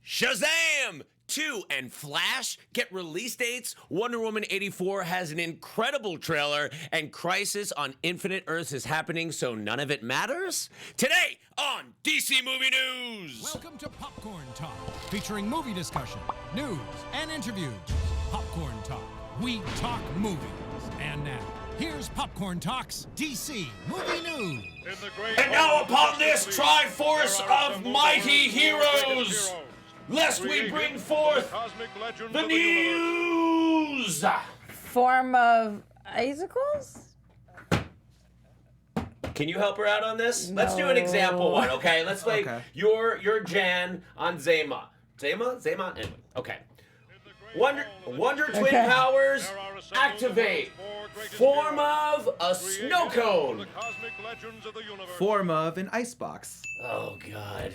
Shazam! 2 and Flash get release dates. Wonder Woman 84 has an incredible trailer, and Crisis on Infinite Earths is happening, so none of it matters? Today on DC Movie News! Welcome to Popcorn Talk, featuring movie discussion, news, and interviews. Popcorn Talk. We talk movies. And now, here's Popcorn Talk's DC Movie News. And now upon this Triforce of mighty heroes, lest we bring forth the news! Form of icicles? Can you help her out on this? No. Let's do an example one, okay? Let's like you're Jan on Zema. Zema? Anyway, okay. Wonder Twin powers activate. Form of a snow cone. Form of an icebox. Oh God.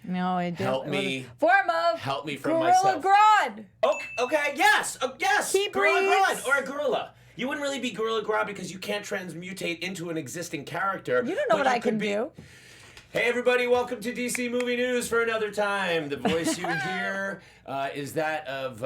No, it didn't. Help me. Form of. Help me from Gorilla myself. Grodd. Okay. Yes. Yes. He Gorilla breathes. Grodd or a gorilla. You wouldn't really be Gorilla Grodd because you can't transmutate into an existing character. You don't know what I can do. Hey everybody, welcome to DC Movie News for another time. The voice you hear is that of,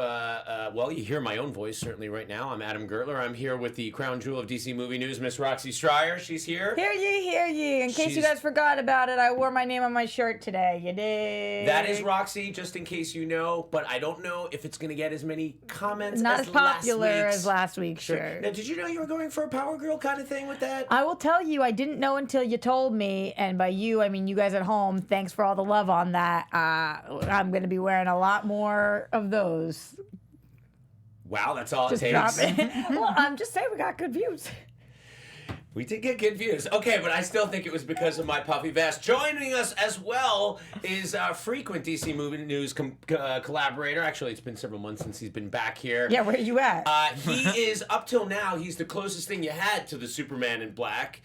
well, you hear my own voice certainly right now. I'm Adam Gertler. I'm here with the crown jewel of DC Movie News, Miss Roxy Stryer. She's here. Hear ye. In case you guys forgot about it, I wore my name on my shirt today. You did. That is Roxy, just in case you know, but I don't know if it's going to get as many comments Not as popular last as last week's shirt. Now, did you know you were going for a Power Girl kind of thing with that? I will tell you, I didn't know until you told me, and by you, I mean you guys at home. Thanks for all the love on that. I'm going to be wearing a lot more of those. Wow, that's all Just it takes. drop it. Well, I'm just saying we got good views. We did get good views. Okay, but I still think it was because of my puffy vest. Joining us as well is a frequent DC Movie News collaborator. Actually, it's been several months since he's been back here. Yeah, where are you at? He is, up till now, he's the closest thing you had to the Superman in Black.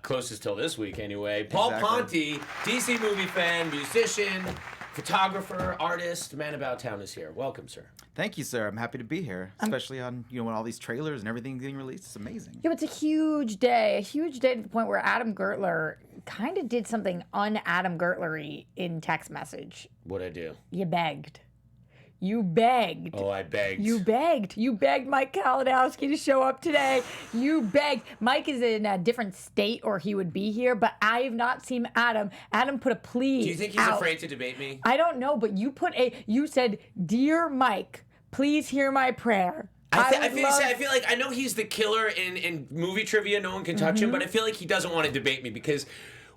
Closest till this week, anyway. Paul Ponte, DC movie fan, musician, photographer, artist, man about town is here. Welcome, sir. Thank you, sir. I'm happy to be here, especially on when all these trailers and everything getting released. It's amazing. Yeah, it's a huge day to the point where Adam Gertler kind of did something un-Adam Gertlery in text message. What'd I do? You begged. You begged. Oh, I begged. You begged. You begged Mike Kalinowski to show up today. You begged. Mike is in a different state or he would be here, but I have not seen Adam. Adam put a plea Do you think he's out. afraid to debate me? I don't know, but you said, "Dear Mike, please hear my prayer." I feel like I know he's the killer in movie trivia. No one can touch him, but I feel like he doesn't want to debate me because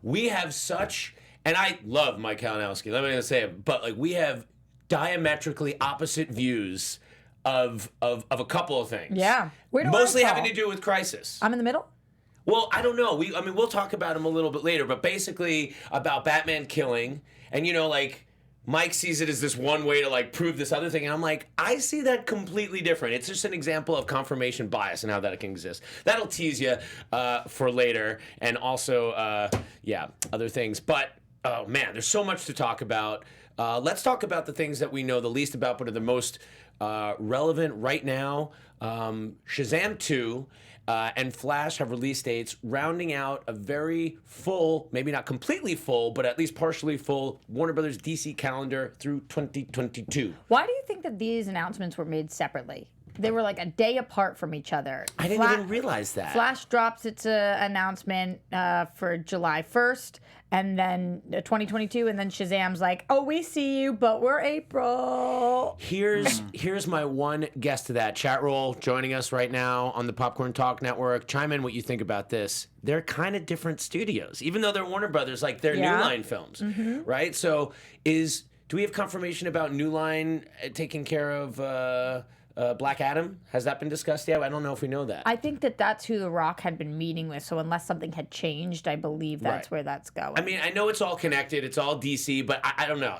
we have such, and I love Mike Kalinowski. Let me just say it, but like we have diametrically opposite views of a couple of things. Yeah, mostly having to do with Crisis. I'm in the middle. Well, I don't know. We'll talk about him a little bit later, but basically about Batman killing, and like Mike sees it as this one way to like prove this other thing, and I'm like, I see that completely different. It's just an example of confirmation bias and how that can exist. That'll tease you for later, and also other things. But oh man, there's so much to talk about. Let's talk about the things that we know the least about, but are the most relevant right now. Shazam 2 and Flash have release dates, rounding out a very full, maybe not completely full, but at least partially full Warner Brothers DC calendar through 2022. Why do you think that these announcements were made separately? They were like a day apart from each other. I didn't even realize that. Flash drops its announcement for July 1st, and then 2022, and then Shazam's like, "Oh, we see you, but we're April." Here's my one guess to that. Chat roll joining us right now on the Popcorn Talk Network. Chime in what you think about this. They're kind of different studios, even though they're Warner Brothers, like they're New Line films, right? So do we have confirmation about New Line taking care of Black Adam? Has that been discussed yet? I don't know if we know that. I think that's who The Rock had been meeting with, so unless something had changed, I believe that's where that's going. I mean, I know it's all connected, it's all DC, but I don't know,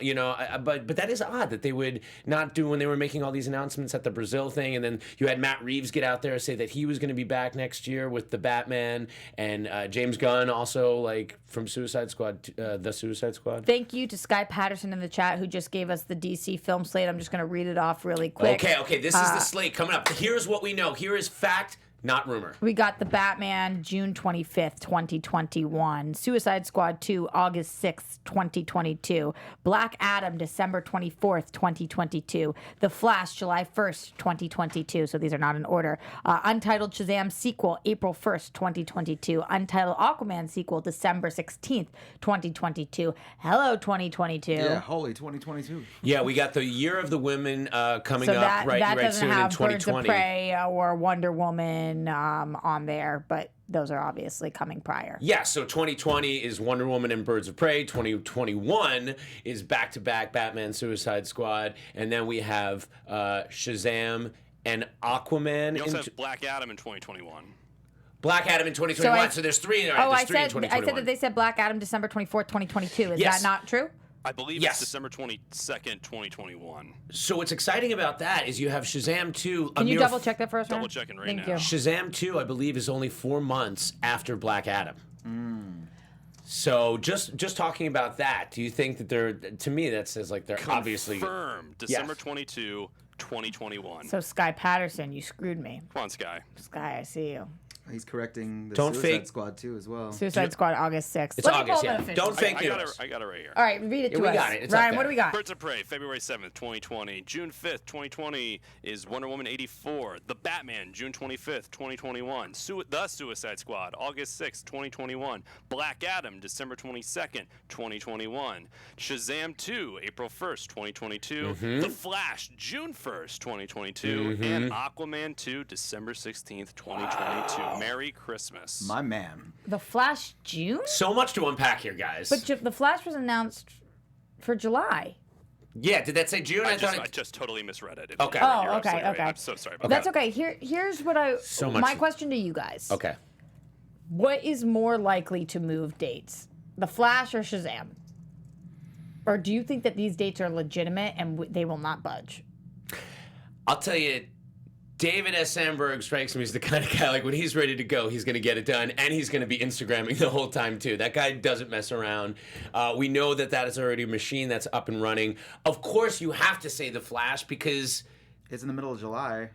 but that is odd that they would not do when they were making all these announcements at the Brazil thing, and then you had Matt Reeves get out there and say that he was going to be back next year with the Batman, and James Gunn also, like, from Suicide Squad, the Suicide Squad. Thank you to Sky Patterson in the chat who just gave us the DC film slate. I'm just going to read it off really quick. Okay, this is the slate coming up. Here's what we know. Here is fact Not rumor. We got The Batman, June 25th, 2021. Suicide Squad 2, August 6th, 2022. Black Adam, December 24th, 2022. The Flash, July 1st, 2022. So these are not in order. Untitled Shazam sequel, April 1st, 2022. Untitled Aquaman sequel, December 16th, 2022. Hello, 2022. Yeah, holy 2022. Yeah, we got the Year of the Women coming So up right doesn't soon in have Birds 2020. of Prey or Wonder Woman on there, but those are obviously coming prior. Yeah, so 2020 is Wonder Woman and Birds of Prey. 2021 is back-to-back Batman Suicide Squad. And then we have Shazam and Aquaman. You also have Black Adam in 2021. Black Adam in 2021. So there's three. All right, there's three in 2021. I said that they said Black Adam December 24th, 2022. Is Yes. that not true? I believe Yes. it's December 22nd, 2021. So what's exciting about that is you have Shazam 2. Can you double check that for us? Double Ryan? checking right Thank now. you. Shazam 2, I believe, is only 4 months after Black Adam. So just talking about that, do you think that they're, to me, that says like they're obviously... Confirmed. December 22, 2021. So Sky Patterson, you screwed me. Come on, Sky. Sky, I see you. He's correcting the Don't Suicide fake- Squad too as well. Suicide Squad, August 6th. It's Let me August, pull yeah. the official. Don't fake I got news. it. I got it right here. All right, read it to we us. got it. It's up Ryan, there. what do we got? Birds of Prey, February 7th, 2020. June 5th, 2020 is Wonder Woman 84. The Batman, June 25th, 2021. The Suicide Squad, August 6th, 2021. Black Adam, December 22nd, 2021. Shazam 2, April 1st, 2022. The Flash, June 1st, 2022. And Aquaman 2, December 16th, 2022. Merry Christmas. My man. The Flash, June? So much to unpack here, guys. But The Flash was announced for July. Yeah, did that say June? I thought just totally misread it. Okay. Oh, You're okay, absolutely right. okay. I'm so sorry about That's that. okay. Here's what So much- my question to you guys. Okay. What is more likely to move dates? The Flash or Shazam? Or do you think that these dates are legitimate and they will not budge? I'll tell you, David S. Sandberg strikes me as the kind of guy, like, when he's ready to go, he's going to get it done, and he's going to be Instagramming the whole time, too. That guy doesn't mess around. We know that is already a machine that's up and running. Of course, you have to say The Flash because... It's in the middle of July.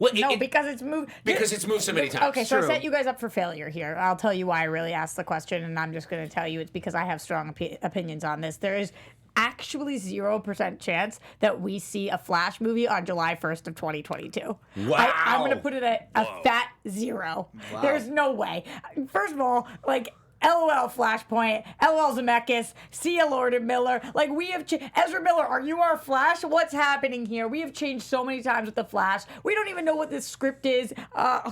Well, No, because it's moved. because it's moved so many times. Okay, so I True. set you guys up for failure here. I'll tell you why I really asked the question, and I'm just going to tell you it's because I have strong opinions on this. There is actually 0% chance that we see a Flash movie on July 1st of 2022. Wow. I'm going to put it at a fat 0. Wow. There's no way. First of all, like, LOL Flashpoint, LOL Zemeckis, see ya Lord and Miller. Like, we have Ezra Miller, are you our Flash? What's happening here? We have changed so many times with the Flash. We don't even know what this script is.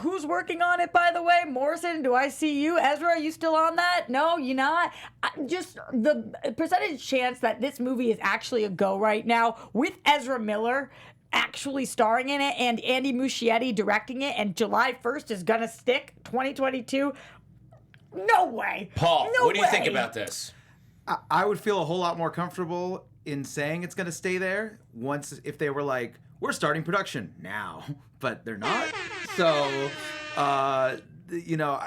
Who's working on it, by the way? Morrison, do I see you? Ezra, are you still on that? No, you not? Just the percentage chance that this movie is actually a go right now with Ezra Miller actually starring in it and Andy Muschietti directing it, and July 1st is gonna stick, 2022. No way. Paul, No what do you think way. about this? I would feel a whole lot more comfortable in saying it's going to stay there if they were like, we're starting production now, but they're not. So, you know.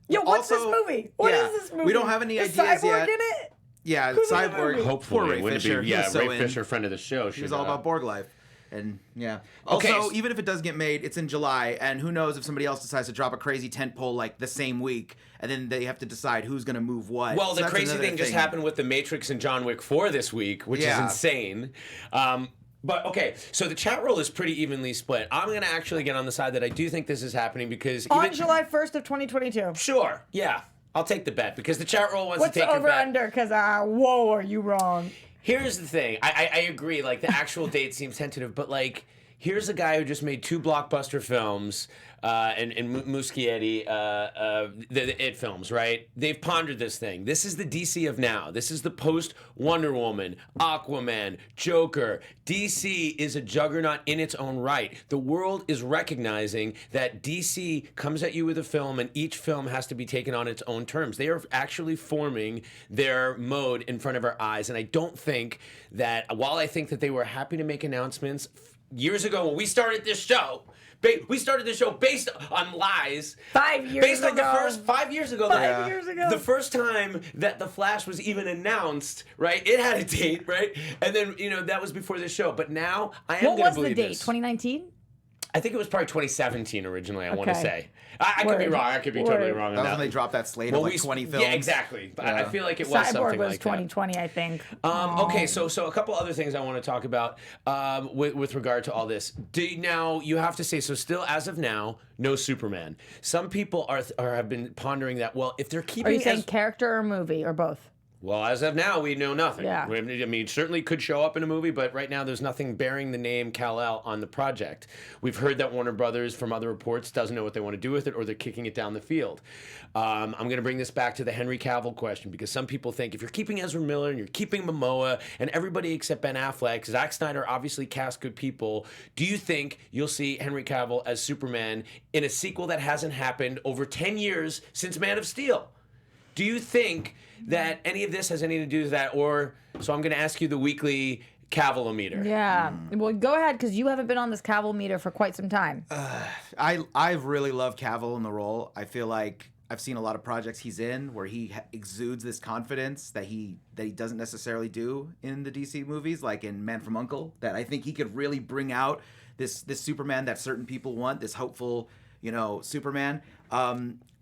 Yo, what's also, this movie? What is yeah, this movie? We don't have any Is ideas Cyborg yet. in it? Yeah, Who's in the Cyborg. movie? Hopefully, Poor Ray wouldn't Fisher. it be? He Yeah, was so Ray in. Fisher, friend of the show. He was all about Borg life. And yeah. Okay. Also, even if it does get made, it's in July, and who knows if somebody else decides to drop a crazy tentpole like the same week, and then they have to decide who's going to move what. Well, So the that's crazy another thing just happened with The Matrix and John Wick 4 this week, which is Yeah. insane. But, okay, so the chat roll is pretty evenly split. I'm going to actually get on the side that I do think this is happening because... On July 1st of 2022. Sure, yeah. I'll take the bet because the chat roll wants What's to take the your bet. over-under? Because, whoa, are you wrong? Here's the thing. I agree. Like, the actual date seems tentative, but, like, here's a guy who just made 2 blockbuster films, and Muschietti, the It films, right? They've pondered this thing. This is the DC of now. This is the post-Wonder Woman, Aquaman, Joker. DC is a juggernaut in its own right. The world is recognizing that DC comes at you with a film, and each film has to be taken on its own terms. They are actually forming their mode in front of our eyes, and I don't think that, while I think that they were happy to make announcements years ago when we started this show, we started this show based on lies. 5 years Based on the ago. first 5 years ago. 5 years ago. The first time that The Flash was even announced, right? It had a date, right? And then, that was before this show. But now, I am What going to was the believe date? this. 2019? I think it was probably 2017 originally, I want to Okay. say. I could be Word. wong. I could be totally Word. wrong on That was that. when they dropped that slate of like 20 films. Yeah, exactly. I feel like it was Cyborg something was like 2020, I think. that. Okay, so a couple other things I want to talk about with regard to all this. Now, you have to say, so still, as of now, no Superman. Some people have been pondering that, well, if they're keeping Are you saying as... character or movie or both? Well, as of now, we know nothing. Yeah. I mean, it certainly could show up in a movie, but right now there's nothing bearing the name Kal-El on the project. We've heard that Warner Brothers, from other reports, doesn't know what they want to do with it, or they're kicking it down the field. I'm going to bring this back to the Henry Cavill question, because some people think if you're keeping Ezra Miller and you're keeping Momoa and everybody except Ben Affleck, Zack Snyder obviously cast good people, do you think you'll see Henry Cavill as Superman in a sequel that hasn't happened over 10 years since Man of Steel? Do you think that any of this has anything to do with that? Or, so I'm going to ask you the weekly Cavill-o-meter. Yeah. Well, go ahead, because you haven't been on this Cavill meter for quite some time. I've really loved Cavill in the role. I feel like I've seen a lot of projects he's in where he exudes this confidence that he doesn't necessarily do in the DC movies, like in Man from U.N.C.L.E., that I think he could really bring out this Superman that certain people want, this hopeful, Superman.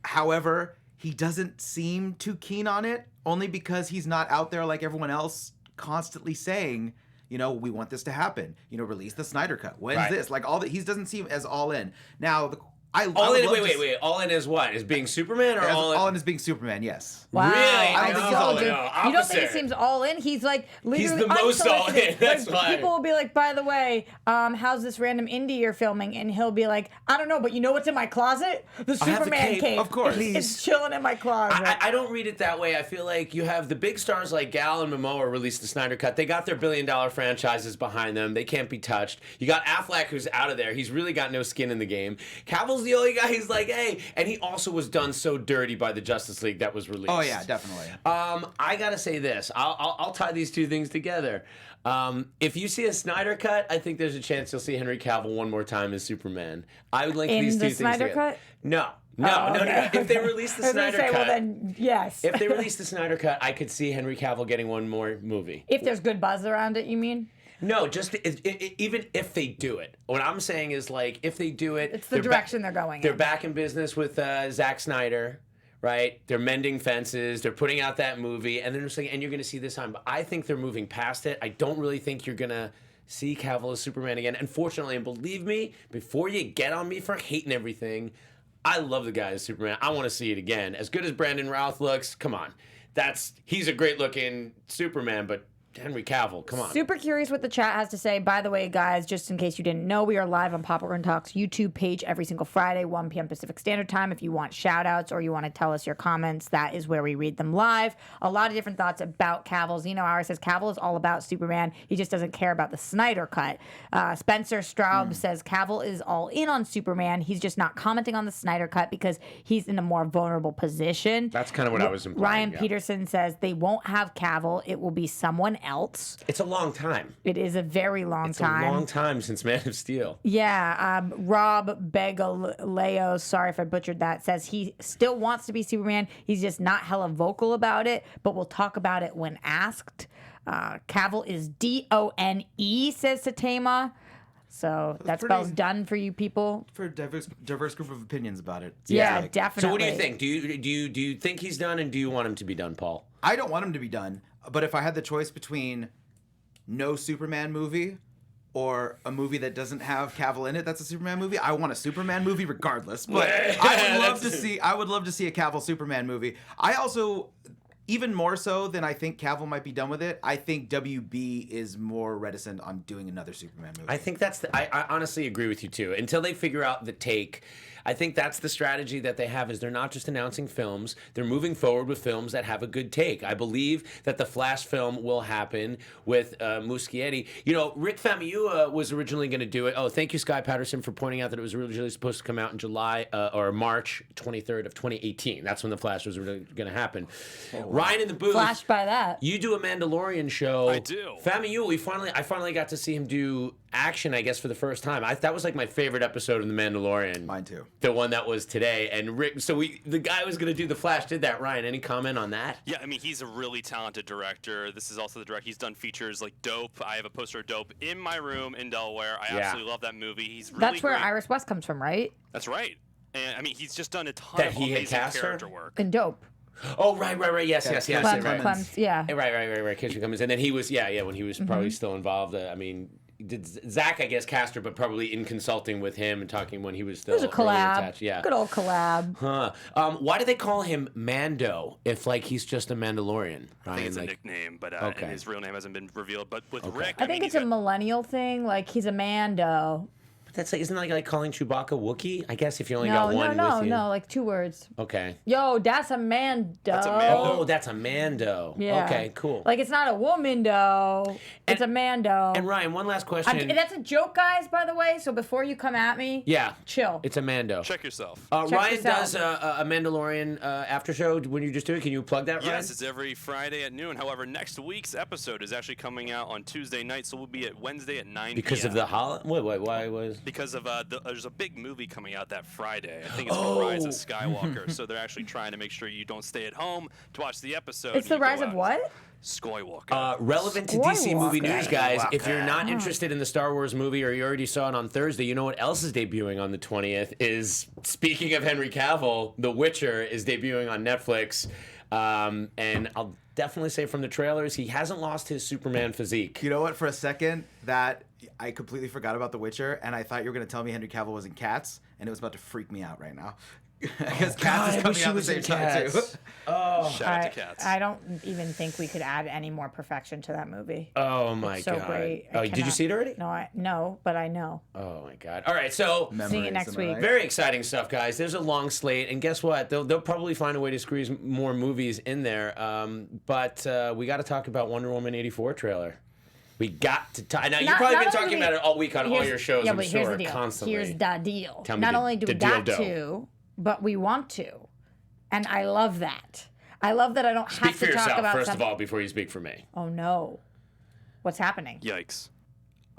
However, he doesn't seem too keen on it, only because he's not out there like everyone else constantly saying, we want this to happen. Release the Snyder Cut. When's Right. this? Like he doesn't seem as all in. Now, Wait. All in is what? Is being Superman or all in is being Superman, yes. Wow. Really? I don't think he's all in. You don't think Opposite. he seems all in? He's like literally the most all in, unsolicited. that's Like, why. people will be like, by the way, how's this random indie you're filming? And he'll be like, I don't know, but you know what's in my closet? The I have the Superman cape, cape. of course. It's chilling in my closet. I don't read it that way. I feel like you have the big stars like Gal and Momoa released the Snyder Cut. They got their billion-dollar franchises behind them. They can't be touched. You got Affleck, who's out of there. He's really got no skin in the game. Cavill's the only guy who's like, hey. And he also was done so dirty by the Justice League that was released. Oh yeah, definitely. I gotta say this. I'll tie these two things together. If you see a Snyder Cut, I think there's a chance you'll see Henry Cavill one more time as Superman. I would link In these two the things Snyder together. Cut? No. Oh, okay. If they release the I was gonna Snyder say, Cut, well then, yes. if they release the Snyder Cut, I could see Henry Cavill getting one more movie. If there's good buzz around it, you mean? No, just even if they do it. What I'm saying is, like, if they do it, It's the direction they're going They're in. back in business with Zack Snyder, right? They're mending fences. They're putting out that movie, and they're just like, and you're going to see this time. But I think they're moving past it. I don't really think you're going to see Cavill as Superman again. Unfortunately, and believe me, before you get on me for hating everything, I love the guy as Superman. I want to see it again. As good as Brandon Routh looks, come on. He's a great looking Superman, but Henry Cavill, come on. Super curious what the chat has to say. By the way, guys, just in case you didn't know, we are live on Popcorn Talks YouTube page every single Friday, 1 p.m. Pacific Standard Time. If you want shout-outs or you want to tell us your comments, that is where we read them live. A lot of different thoughts about Cavill. Zeno Hour says Cavill is all about Superman. He just doesn't care about the Snyder Cut. Spencer Straub says Cavill is all in on Superman. He's just not commenting on the Snyder Cut because he's in a more vulnerable position. That's kind of what I was implying. Ryan yeah. Peterson says they won't have Cavill. It will be someone else. It's a long time. It is a very long It's time. a long time since Man of Steel. Yeah, Rob Begaleo, sorry if I butchered that, says he still wants to be Superman. He's just not hella vocal about it, but we'll talk about it when asked. Cavill is D-O-N-E, says Satema. So that pretty- spells done for you people. For a diverse group of opinions about it. Yeah, Like, definitely. So what do you think? Do you think he's done, and do you want him to be done, Paul? I don't want him to be done, but if I had the choice between no Superman movie or a movie that doesn't have Cavill in it that's a Superman movie, I want a Superman movie regardless. But I would love to see a Cavill Superman movie. I also, even more so than I think Cavill might be done with it, I think WB is more reticent on doing another Superman movie. I think I honestly agree with you too. Until they figure out the take, I think that's the strategy that they have. Is they're not just announcing films; they're moving forward with films that have a good take. I believe that the Flash film will happen with Mxyzptlk. Rick Famuyiwa was originally going to do it. Oh, thank you, Sky Patterson, for pointing out that it was originally supposed to come out in July or March 23rd of 2018. That's when the Flash was really going to happen. Ryan in the booth. Flashed by that. You do a Mandalorian show. I do. Famiu, I finally got to see him do action, I guess, for the first time. That was like my favorite episode of The Mandalorian. Mine too. The one that was today. And Rick, the guy who was going to do the Flash did that. Ryan, any comment on that? Yeah, I mean, he's a really talented director. This is also the director. He's done features like Dope. I have a poster of Dope in my room in Delaware. I absolutely love that movie. He's really That's where great. Iris West comes from, right? That's right. And I mean, he's just done a ton That of he had amazing cast her? character work. And Dope. Oh, right. Yes. Clemens, yeah. Right. Kitchen Cummins. And then he was, when he was probably still involved. I mean, did Zack, I guess, cast her, but probably in consulting with him and talking when he was still It was a collab. attached. Yeah. Good old collab. Huh. Why do they call him Mando if, like, he's just a Mandalorian? I think it's a like, nickname, but Okay. and his real name hasn't been revealed. But with Rick, I think it's a millennial thing. Like, he's a Mando. that's like, isn't that like calling Chewbacca Wookiee? I guess if you only got one with you. No, like 2 words. Okay. Yo, that's a Mando. That's a Mando. Oh, that's a Mando. Yeah. Okay, cool. Like, it's not a woman, though. It's a Mando. And Ryan, one last question. That's a joke, guys, by the way. So before you come at me, yeah. chill. It's a Mando. Check yourself. Ryan yourself. does a Mandalorian after show when you just do it. Can you plug that, Ryan? Yes, it's every Friday at noon. However, next week's episode is actually coming out on Tuesday night, so we'll be at Wednesday at 9 Because p.m. of the holiday? Wait, why was? Because of there's a big movie coming out that Friday. I think it's The Rise of Skywalker. So they're actually trying to make sure you don't stay at home to watch the episode. It's the You go rise of out. what? Skywalker. Relevant to DC movie Skywalker. news, guys. If you're not interested in the Star Wars movie or you already saw it on Thursday, you know what else is debuting on the 20th is, speaking of Henry Cavill, The Witcher is debuting on Netflix. And I'll definitely say from the trailers, he hasn't lost his Superman physique. You know what? For a second, that I completely forgot about The Witcher, and I thought you were going to tell me Henry Cavill was in Cats, and it was about to freak me out right now. Because Cats is coming out at the same time, too. Shout out to Cats. I don't even think we could add any more perfection to that movie. Oh my It's so god! great. I Oh, did you cannot- see it already? No, but I know. Oh my god! All right, so Seeing it next week. very exciting stuff, guys. There's a long slate, and guess what? They'll probably find a way to squeeze more movies in there. But we got to talk about Wonder Woman 84 trailer. We got to talk. Now, you've probably been talking about it all week on all your shows, Yeah, I'm but here's sure, the deal. constantly. Here's the deal. Tell me Not the- only do the we got dildo. to, but we want to. And I love that. I love that I don't Speak have for to talk yourself, about first something. of all, before you speak for me. Oh, no. What's happening? Yikes.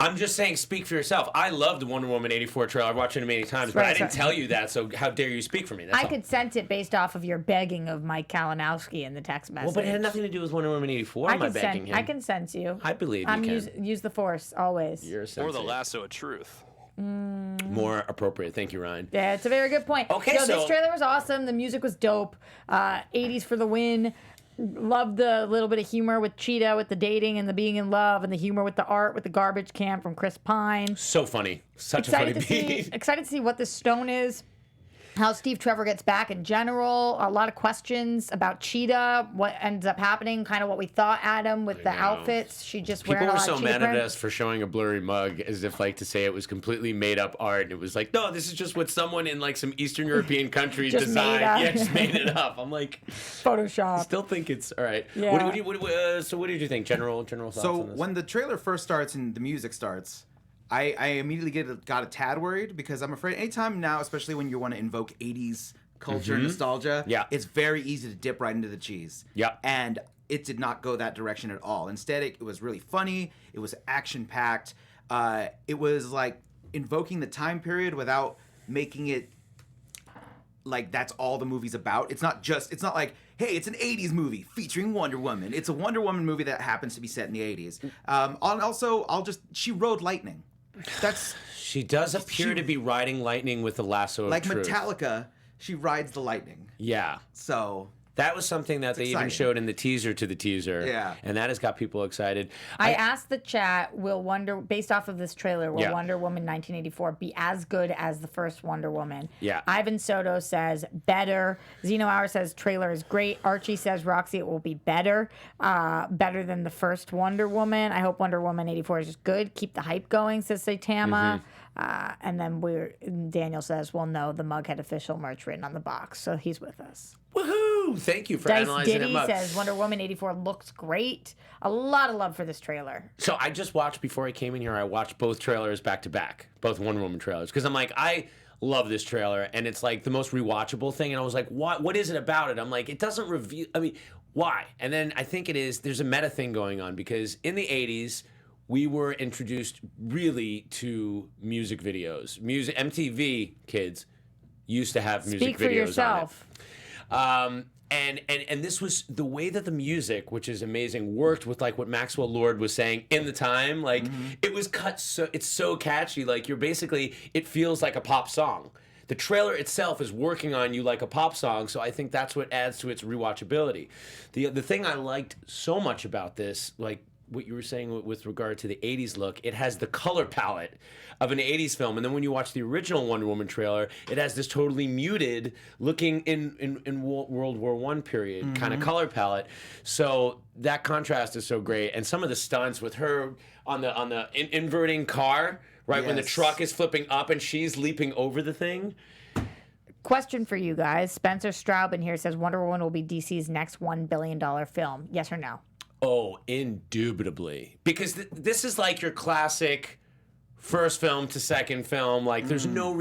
I'm just saying, speak for yourself. I loved Wonder Woman 84 trailer. I've watched it many times, but Right, I didn't so- tell you that, so how dare you speak for me? That's I all. could sense it based off of your begging of Mike Kalinowski in the text message. Well, but it had nothing to do with Wonder Woman 84. I'm not begging him. I can sense you. I believe you can. Use the force, always. You're a Or the sensei. lasso of truth. More appropriate. Thank you, Ryan. Yeah, it's a very good point. Okay, Yo, so- this trailer was awesome. The music was dope. 80s for the win. Loved the little bit of humor with Cheetah, with the dating and the being in love, and the humor with the art, with the garbage can from Chris Pine. So funny. Such a funny beat. Excited to see what this stone is. How Steve Trevor gets back in general. A lot of questions about Cheetah. What ends up happening. Kind of what we thought, Adam, with the know. outfits. She just People wearing a were lot so of Cheetah mad at print. us for showing a blurry mug as if like to say it was completely made up art. And it was like, no, this is just what someone in like some Eastern European country Just designed. made up. Yeah, just made it up. I'm like, Photoshop. still think it's all right. Yeah. So what did you think? General thoughts So on this? when the trailer first starts and the music starts, I immediately got a tad worried because I'm afraid anytime now, especially when you want to invoke 80s culture and nostalgia, Yeah. it's very easy to dip right into the cheese. Yeah. And it did not go that direction at all. Instead, it was really funny. It was action-packed. It was like invoking the time period without making it like that's all the movie's about. It's not like, hey, it's an 80s movie featuring Wonder Woman. It's a Wonder Woman movie that happens to be set in the 80s. And also, she rode lightning. That's She does appear She- to be riding lightning with the lasso of like truth. Metallica. She rides the lightning. Yeah. So That was something that they even exciting. showed in the teaser to the teaser. Yeah. And that has got people excited. I asked the chat, based off of this trailer, will Yeah. Wonder Woman 1984 be as good as the first Wonder Woman? Yeah. Ivan Soto says better. Zeno Hour says trailer is great. Archie says, Roxy, it will be better. Better than the first Wonder Woman. I hope Wonder Woman 84 is just good. Keep the hype going, says Saitama. And then Daniel says, well, no, the mug had official merch written on the box. So he's with us. Woohoo! Thank you for Dice analyzing Diddy him up. says Wonder Woman 84 looks great. A lot of love for this trailer. So I just watched, before I came in here, I watched both trailers back to back, both Wonder Woman trailers, because I'm like, I love this trailer, and it's like the most rewatchable thing, and I was like, what is it about it? I'm like, it doesn't reveal, I mean, Why? And then I think there's a meta thing going on because in the 80s, we were introduced really to music videos. MTV kids used to have music Speak for videos yourself. on it. And this was the way that the music, which is amazing, worked with like what Maxwell Lord was saying in the time. Like it was cut it's so catchy. Like it feels like a pop song. The trailer itself is working on you like a pop song, so I think that's what adds to its rewatchability. The thing I liked so much about this, like what you were saying with regard to the 80s look, it has the color palette of an 80s film. And then when you watch the original Wonder Woman trailer, it has this totally muted looking in World War I period kind of color palette. So that contrast is so great. And some of the stunts with her on the inverting car, right, when the truck is flipping up and she's leaping over the thing. Question for you guys. Spencer Straub in here says Wonder Woman will be DC's next $1 billion film. Yes or no? Oh, indubitably. Because this is like your classic first film to second film. Like, there's no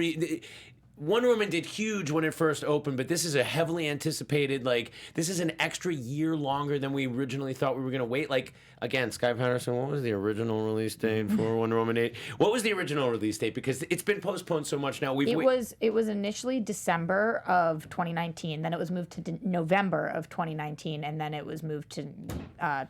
Wonder Woman did huge when it first opened, but this is a heavily anticipated, like, this is an extra year longer than we originally thought we were going to wait. Like, again, Sky Patterson, what was the original release date for Wonder Woman 8? What was the original release date? Because it's been postponed so much now. It was initially December of 2019, then it was moved to November of 2019, and then it was moved to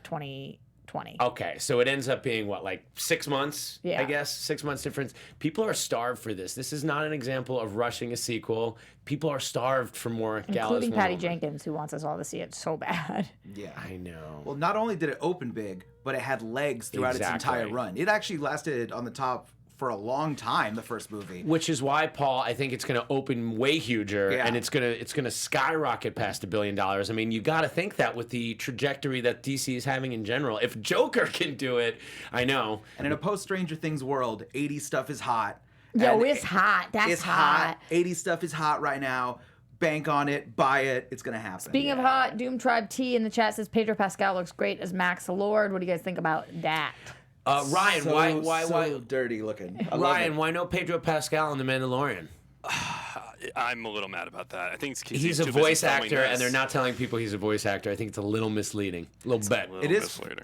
2020. Okay, so it ends up being what, like 6 months? Yeah. I guess 6 months difference. People are starved for this. This is not an example of rushing a sequel. People are starved for more Gallows Including Wonder Patty Woman. Jenkins, who wants us all to see it so bad. Yeah. I know. Well, not only did it open big, but it had legs throughout its Exactly. entire run. It actually lasted on the top for a long time, the first movie. Which is why, Paul, I think it's going to open way huger, and it's gonna skyrocket past $1 billion. I mean, you got to think that with the trajectory that DC is having in general. If Joker can do it, I know. And in a post-Stranger Things world, 80s stuff is hot. Yo, And it's hot. That's it's hot. 80s stuff is hot right now. Bank on it. Buy it. It's going to happen. Speaking of hot, Doom Tribe T in the chat says Pedro Pascal looks great as Max Lord. What do you guys think about that? Ryan, why dirty looking. Ryan, why no Pedro Pascal in The Mandalorian? I'm a little mad about that. I think He's a too busy voice filming actor, this. and they're not telling people he's a voice actor. I think it's a little misleading. A little bit.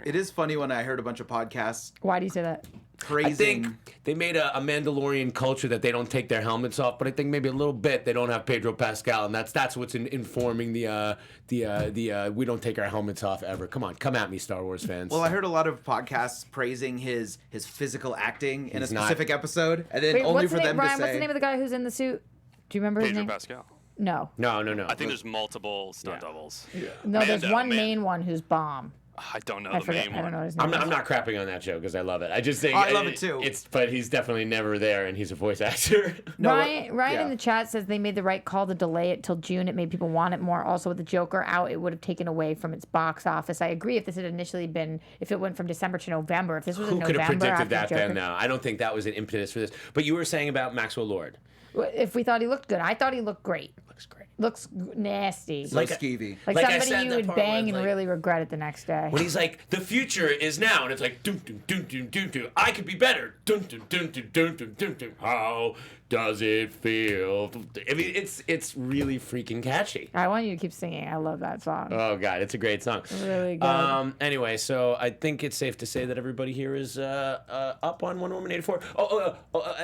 It is funny when I heard a bunch of podcasts Why do you say that? praising. I think they made a Mandalorian culture that they don't take their helmets off, but I think maybe a little bit they don't have Pedro Pascal, and that's what's informing the we don't take our helmets off ever. Come on, come at me, Star Wars fans. Well, I heard a lot of podcasts praising his physical acting in a He's not. specific episode, and then Wait, only what's for the name, them Ryan, to say. what's the name of the guy who's in the suit? Do you remember his Pedro name? Pascal. No. No. I think there's multiple stunt doubles. No, there's one Man. main one who's bomb. I don't know I the forget. main I don't know one. his name. I'm not crapping on that show because I love it. I just think I love it too. But he's definitely never there, and he's a voice actor. No, Ryan yeah. in the chat says they made the right call to delay it till June. It made people want it more. Also, with the Joker out, it would have taken away from its box office. I agree. If this had initially been, if it went from December to November, if this was in Who could November have after predicted that the Joker, then? No, I don't think that was an impetus for this. But you were saying about Maxwell Lord. if we thought he looked good, I thought he looked great. Looks great. Looks nasty. So Like- skeevy. Like like I somebody said, you that would part bang where and it's like- really regret it the next day. When he's like, the future is now, and it's like, dun dun dun dun dun dun. I could be better. Dun dun dun dun dun dun dun dun. How does it feel? I mean, it's really freaking catchy. I want you to keep singing. I love that song. Oh God, it's a great song. Really good. Anyway, so I think it's safe to say that everybody here is up on Wonder Woman 84.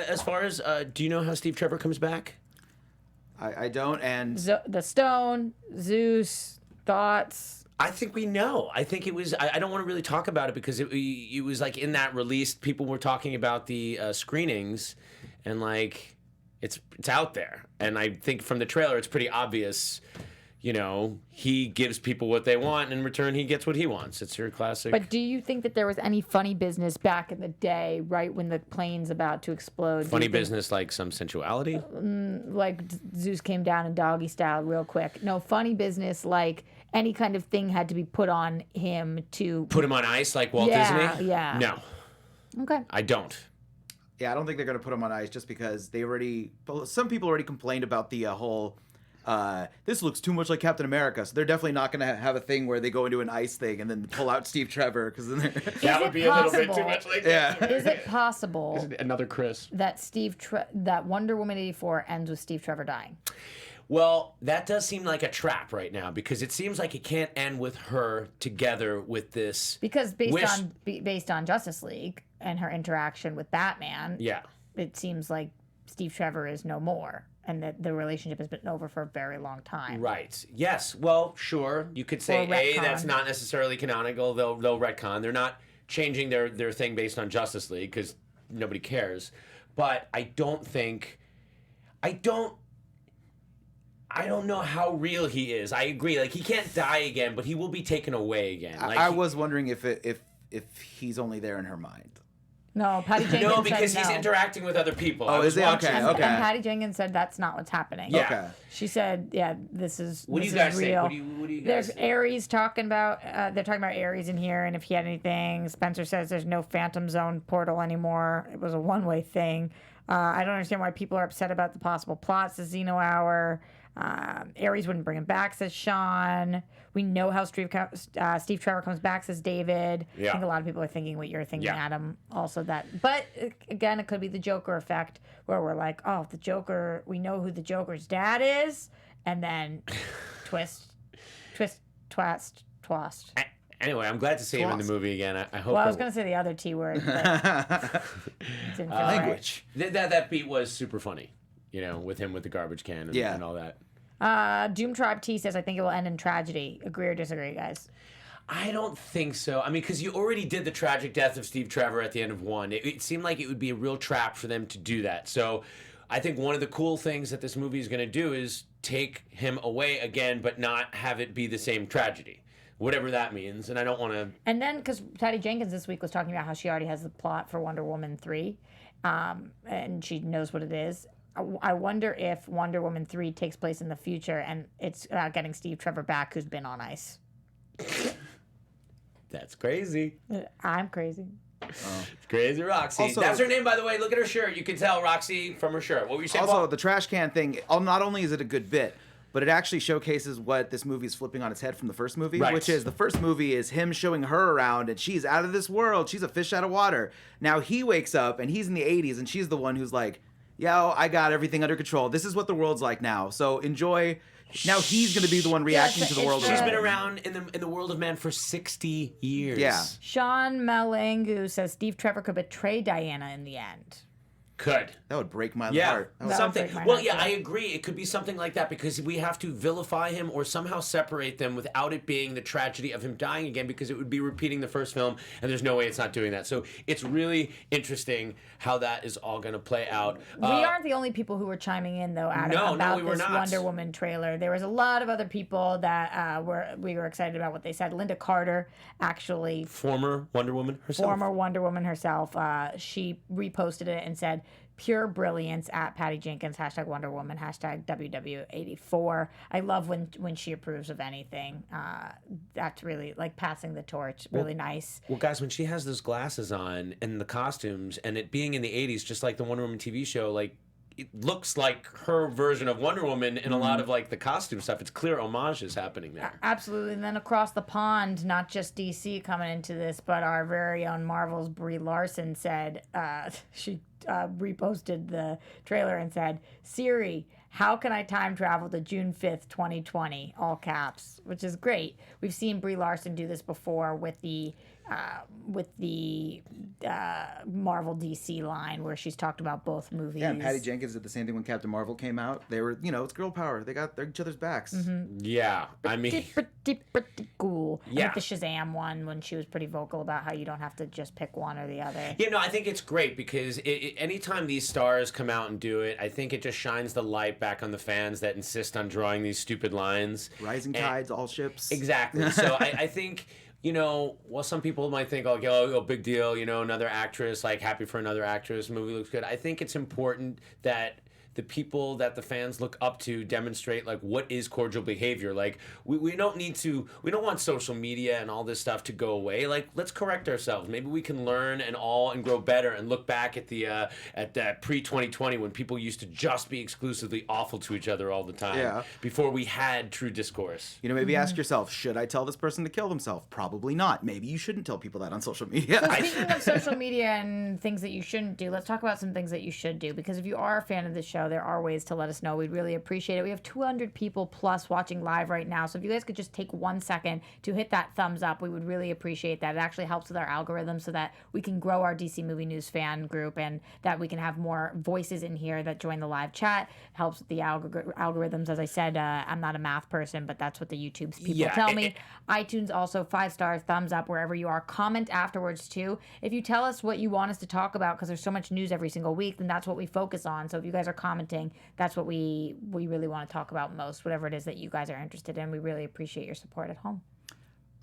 As far as do you know how Steve Trevor comes back? I don't, and The Stone, Zeus, thoughts. I think we know. I think it was. I don't want to really talk about it because it was like in that release, people were talking about the screenings, and like it's out there. And I think from the trailer, it's pretty obvious. You know, he gives people what they want, and in return, he gets what he wants. It's your classic. But do you think that there was any funny business back in the day, right when the plane's about to explode? Funny business, like some sensuality. Like Zeus came down in doggy style real quick. No, funny business, like any kind of thing had to be put on him to Put him on ice like Walt Yeah, Disney? yeah. No, Okay. I don't. yeah, I don't think they're gonna put him on ice just because some people already complained about the whole. This looks too much like Captain America, so they're definitely not going to have a thing where they go into an ice thing and then pull out Steve Trevor because then That it would be a little bit too possible? much like yeah. Is it possible another Chris. that that Wonder Woman 84 ends with Steve Trevor dying? Well, that does seem like a trap right now because it seems like it can't end with her together with this. Because based on Justice League and her interaction with Batman, Yeah. it seems like Steve Trevor is no more, and that the relationship has been over for a very long time. Right. Yes. Well, sure. You could say, Or retcon. that's not necessarily canonical. They'll retcon. They're not changing their thing based on Justice League because nobody cares. But I don't know how real he is. I agree. Like, he can't die again, but he will be taken away again. Like, I was wondering if he's only there in her mind. No, Patty Jenkins No, because said he's no. interacting with other people. Oh, I was is he? watching- Okay, And, okay. and Patty Jenkins said that's not what's happening. Yeah. Okay. She said, "Yeah, this is What do this you guys is think? real." What do you guys There's think? Ares talking about. They're talking about Ares in here, and if he had anything. Spencer says there's no Phantom Zone portal anymore. It was a one-way thing. I don't understand why people are upset about the possible plots. The Xeno Hour. Ares wouldn't bring him back, says Sean. We know how Steve Trevor comes back, says David. Yeah. I think a lot of people are thinking what you're thinking, Yeah. Adam. Also that. But again, it could be the Joker effect where we're like, oh, the Joker, we know who the Joker's dad is. And then twist. Anyway, I'm glad to see him in the movie again. I hope. Well, I was going to say the other T word. But didn't feel right. Language. That beat was super funny. You know, with him with the garbage can and all that. Doom Tribe T says, I think it will end in tragedy. Agree or disagree, guys? I don't think so. I mean, because you already did the tragic death of Steve Trevor at the end of 1. It seemed like it would be a real trap for them to do that. So I think one of the cool things that this movie is going to do is take him away again, but not have it be the same tragedy. Whatever that means. And I don't want to... And then, because Patty Jenkins this week was talking about how she already has the plot for Wonder Woman 3, and she knows what it is. I wonder if Wonder Woman 3 takes place in the future and it's about getting Steve Trevor back, who's been on ice. That's crazy. I'm crazy. Crazy Roxy. Also- That's her name, by the way. Look at her shirt. You can tell Roxy from her shirt. What were you saying, Also, Paul? the trash can thing, not only is it a good bit, but it actually showcases what this movie is flipping on its head from the first movie, Right. which is the first movie is him showing her around and she's out of this world. She's a fish out of water. Now he wakes up and he's in the 80s and she's the one who's like, yo, I got everything under control. This is what the world's like now. So enjoy. Now he's going to be the one reacting to the world. it's She's around been him. around in the world of man for 60 years. Yeah. Sean Malangu says Steve Trevor could betray Diana in the end. Could. That would break my Yeah, heart. That would- something. break my Well, heart, yeah, too. I agree. It could be something like that because we have to vilify him or somehow separate them without it being the tragedy of him dying again because it would be repeating the first film, and there's no way it's not doing that. So it's really interesting how that is all going to play out. We aren't the only people who were chiming in, though, Adam, No, about we were this not. Wonder Woman trailer. There was a lot of other people that we were excited about what they said. Linda Carter, actually, Former Wonder Woman herself. former Wonder Woman herself, she reposted it and said, pure brilliance at Patty Jenkins, hashtag Wonder Woman, hashtag WW84. I love when she approves of anything. That's really, like, passing the torch. Really nice. Well, guys, when she has those glasses on and the costumes and it being in the 80s, just like the Wonder Woman TV show, like, it looks like her version of Wonder Woman in a lot of, like, the costume stuff. It's clear homages happening there. Absolutely. And then across the pond, not just DC coming into this, but our very own Marvel's Brie Larson said, she reposted the trailer and said, Siri, how can I time travel to June 5th, 2020? All caps, which is great. We've seen Brie Larson do this before with the Marvel DC line where she's talked about both movies. Yeah, and Patty Jenkins did the same thing when Captain Marvel came out. They were, it's girl power. They got each other's backs. Yeah, I mean... Pretty cool. Yeah. And with the Shazam one, when she was pretty vocal about how you don't have to just pick one or the other. Yeah, no, I think it's great because anytime these stars come out and do it, I think it just shines the light back on the fans that insist on drawing these stupid lines. Rising tides, all ships. Exactly. So I think, while some people might think, oh, big deal, another actress, like happy for another actress, movie looks good. I think it's important that the people that the fans look up to demonstrate like what is cordial behavior. Like we don't want social media and all this stuff to go away. Like let's correct ourselves. Maybe we can learn and grow better and look back at that pre-2020 when people used to just be exclusively awful to each other all the time. Yeah. Before we had true discourse. Maybe ask yourself, should I tell this person to kill themselves? Probably not. Maybe you shouldn't tell people that on social media. Speaking of social media and things that you shouldn't do, let's talk about some things that you should do. Because if you are a fan of the show, show, there are ways to let us know. We'd really appreciate it. We have 200 people plus watching live right now. So if you guys could just take 1 second to hit that thumbs up, we would really appreciate that. It actually helps with our algorithm so that we can grow our DC Movie News fan group and that we can have more voices in here that join the live chat. Helps with the algorithms. As I said, I'm not a math person, but that's what the YouTube's people tell me. iTunes also 5 stars, thumbs up wherever you are. Comment afterwards too. If you tell us what you want us to talk about, because there's so much news every single week, then that's what we focus on. So if you guys are commenting, that's what we really want to talk about most, whatever it is that you guys are interested in. We really appreciate your support at home.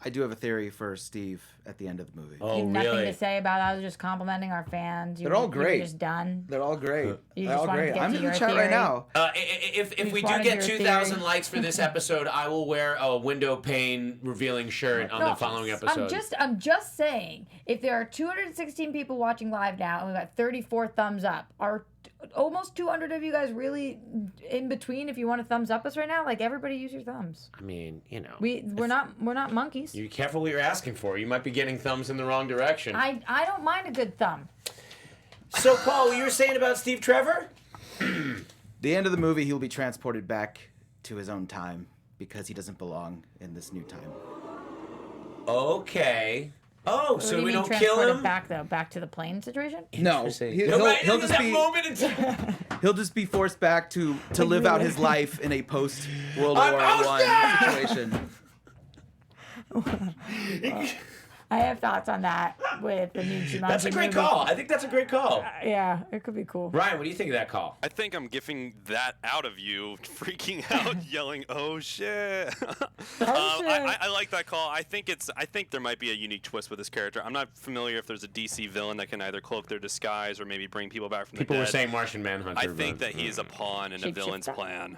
I do have a theory for Steve at the end of the movie. Oh, You have nothing really? to say about it. I was just complimenting our fans. They're all great. You're just done. They're all great. You They're just all wanted to great. get I'm to in the your chat right theory. now. If we do wanted get your 2,000 theory. likes for this episode, I will wear a window pane revealing shirt on the following episode. I'm just saying, if there are 216 people watching live now and we've got 34 thumbs up, are almost 200 of you guys really in between if you want to thumbs up us right now? Like, everybody use your thumbs. I mean, you know. We're not monkeys. You're careful what you're asking for. You might be getting thumbs in the wrong direction. I don't mind a good thumb. So, Paul, what you were saying about Steve Trevor? The end of the movie, he'll be transported back to his own time because he doesn't belong in this new time. Okay. Oh, What so do you we mean don't kill transported him? back though? Back to the plane situation? No, Interesting. he'll Right in just that be moment in time. he'll just be forced back to live out his life in a post World War I situation. I have thoughts on that with the new Jumanji That's a great movie. call. I think that's a great call. Yeah, it could be cool. Ryan, what do you think of that call? I think I'm giving that out of you, freaking out, yelling, "Oh shit!" I like that call. I think there might be a unique twist with this character. I'm not familiar if there's a DC villain that can either cloak their disguise or maybe bring people back from the People dead. were saying Martian Manhunter. I think that he is a pawn in a villain's Shapeshifter. plan.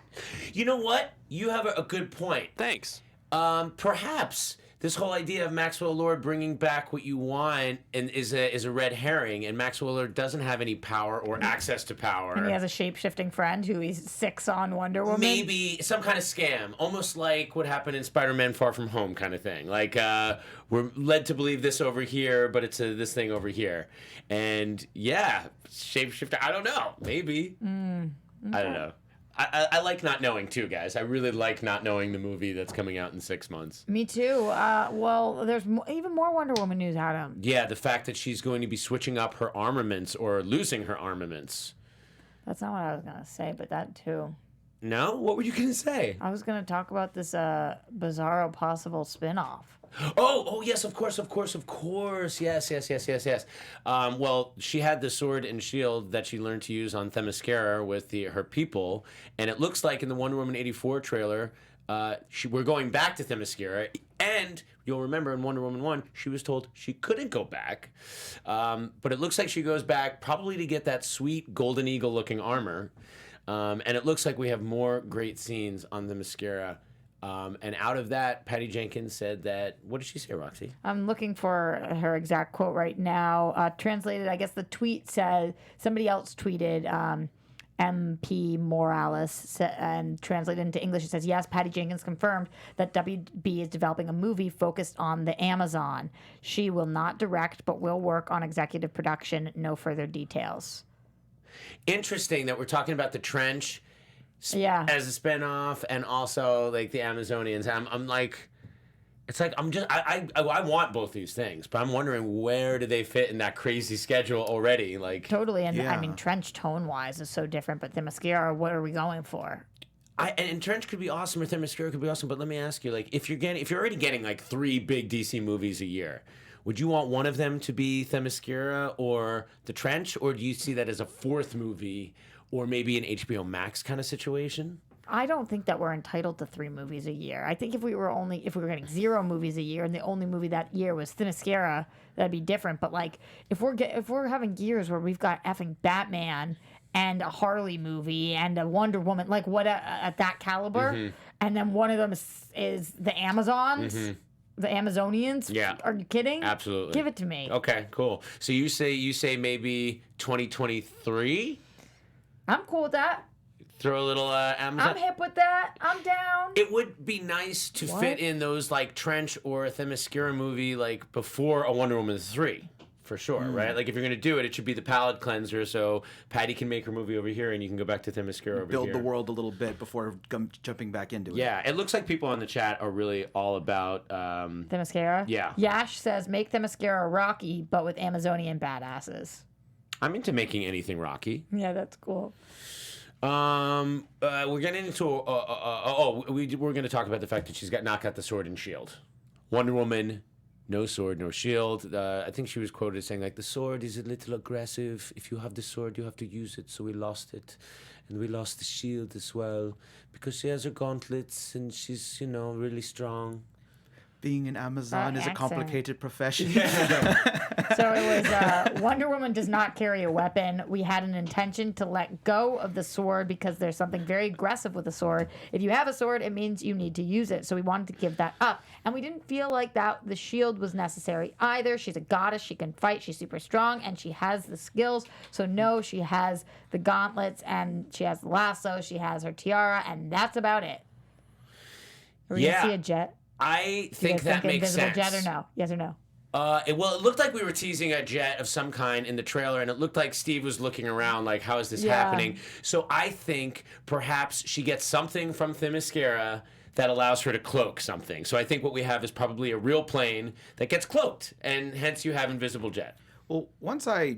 You know what? You have a good point. Thanks. Perhaps this whole idea of Maxwell Lord bringing back what you want and is a red herring, and Maxwell Lord doesn't have any power or access to power. And he has a shape-shifting friend who he's 6 on Wonder Woman. Maybe some kind of scam, almost like what happened in Spider-Man Far From Home kind of thing. Like, we're led to believe this over here, but it's this thing over here. And, yeah, shapeshifter, I don't know. Maybe. I don't know. I like not knowing, too, guys. I really like not knowing the movie that's coming out in 6 months. Me too. Well, there's even more Wonder Woman news, Adam. Yeah, the fact that she's going to be switching up her armaments or losing her armaments. That's not what I was going to say, but that too. No? What were you going to say? I was going to talk about this Bizarro possible spin-off. Oh, yes, of course. Yes. Well, she had the sword and shield that she learned to use on Themyscira with her people, and it looks like in the Wonder Woman 84 trailer, we're going back to Themyscira, and you'll remember in Wonder Woman 1, she was told she couldn't go back, but it looks like she goes back probably to get that sweet Golden Eagle-looking armor, and it looks like we have more great scenes on Themyscira. And out of that, Patty Jenkins said that, what did she say, Roxy? I'm looking for her exact quote right now. Translated, I guess the tweet said, somebody else tweeted, MP Morales, and translated into English, it says, yes, Patty Jenkins confirmed that WB is developing a movie focused on the Amazon. She will not direct, but will work on executive production. No further details. Interesting that we're talking about the Trench as a spinoff, and also like the Amazonians. I'm like, it's like I want both these things, but I'm wondering where do they fit in that crazy schedule already? Like Totally, and I mean, Trench tone-wise is so different, but the Themyscira, what are we going for? And Trench could be awesome, or Themyscira could be awesome, but let me ask you, like, if you're already getting like 3 big DC movies a year, would you want one of them to be Themyscira or the Trench, or do you see that as a 4th movie? Or maybe an HBO Max kind of situation? I don't think that we're entitled to 3 movies a year. I think if we were getting 0 movies a year and the only movie that year was Themyscira, that'd be different. But like if we're having years where we've got effing Batman and a Harley movie and a Wonder Woman, like what at that caliber, and then one of them is the Amazons. The Amazonians? Yeah. Are you kidding? Absolutely. Give it to me. Okay, cool. So you say maybe 2023? I'm cool with that. Throw a little Amazon. I'm hip with that. I'm down. It would be nice to fit in those like Trench or a Themyscira movie like before a Wonder Woman 3. for sure, right? Like if you're gonna do it, it should be the palate cleanser, so Patty can make her movie over here, and you can go back to Themyscira over Build here. the world a little bit before jumping back into it. Yeah, it looks like people on the chat are really all about. Themyscira? Yeah. Yash says, make Themyscira Rocky, but with Amazonian badasses. I'm into making anything Rocky. Yeah, that's cool. We're getting into. We're going to talk about the fact that she's not got the sword and shield. Wonder Woman, no sword, no shield. I think she was quoted saying like, the sword is a little aggressive. If you have the sword, you have to use it. So we lost it, and we lost the shield as well because she has her gauntlets and she's really strong. Being an Amazon is a accent. complicated profession. So it was Wonder Woman does not carry a weapon. We had an intention to let go of the sword because there's something very aggressive with a sword. If you have a sword, it means you need to use it. So we wanted to give that up. And we didn't feel like that the shield was necessary either. She's a goddess. She can fight. She's super strong. And she has the skills. So no, she has the gauntlets and she has the lasso. She has her tiara. And that's about it. Are we going to see a jet? I think that makes invisible sense. jet or no? Yes or no? It looked like we were teasing a jet of some kind in the trailer, and it looked like Steve was looking around like, how is this happening? So I think perhaps she gets something from Themyscira that allows her to cloak something. So I think what we have is probably a real plane that gets cloaked, and hence you have invisible jet. Well, once I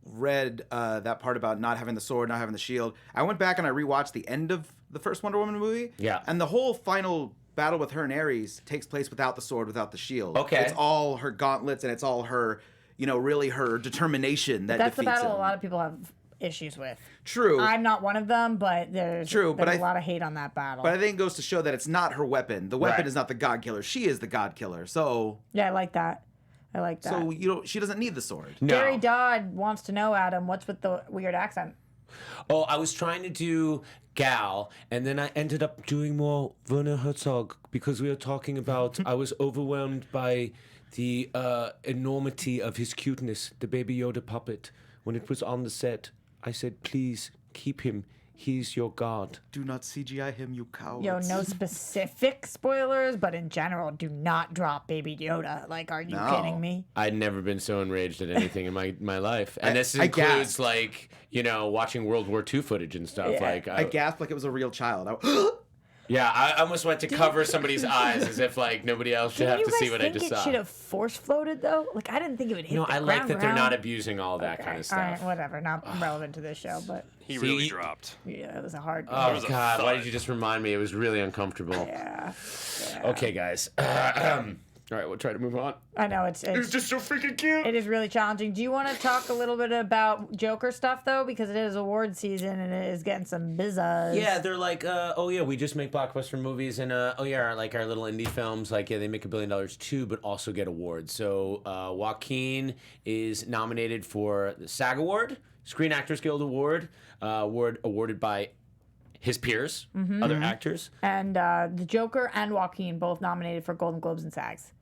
read that part about not having the sword, not having the shield, I went back and I rewatched the end of the first Wonder Woman movie. Yeah. And the whole final battle with her and Ares takes place without the sword, without the shield. Okay. It's all her gauntlets and it's all her, really her determination that That's the defeats battle him. a lot of people have issues with. True. I'm not one of them, but there's a lot of hate on that battle. But I think it goes to show that it's not her weapon. The weapon is not the god killer. She is the god killer. So yeah, I like that. So she doesn't need the sword. No. Gary Dodd wants to know, Adam, what's with the weird accent? Oh, I was trying to do Gal, and then I ended up doing more Werner Herzog because we were talking about I was overwhelmed by the enormity of his cuteness, the Baby Yoda puppet. When it was on the set, I said, please keep him. He's your god. Do not CGI him, you cowards. Yo, no specific spoilers, but in general, do not drop Baby Yoda. Like, are you kidding me? I'd never been so enraged at anything in my life. And this I includes, gasped. like, watching World War II footage and stuff. Yeah. Like, I gasped like it was a real child. yeah, I almost went to cover somebody's eyes as if, like, nobody else should have to see what I just Didn't you guys think saw. it should have force floated, though? Like, I didn't think it would hit the I like that they're ground. not abusing all that kind of stuff. All right, whatever. Not relevant to this show, but He really See, dropped. yeah, it was a hard Oh, was a God, why thud. did you just remind me? It was really uncomfortable. Yeah. Okay, guys. All right, we'll try to move on. I know, it's just so freaking cute. it is really challenging. Do you want to talk a little bit about Joker stuff, though? Because it is award season and it is getting some bizzas. Yeah, they're like, we just make blockbuster movies, and like our little indie films, like, they make $1 billion too, but also get awards. So Joaquin is nominated for the SAG Award, Screen Actors Guild Award, awarded by his peers, other actors. And the Joker and Joaquin both nominated for Golden Globes and SAGs.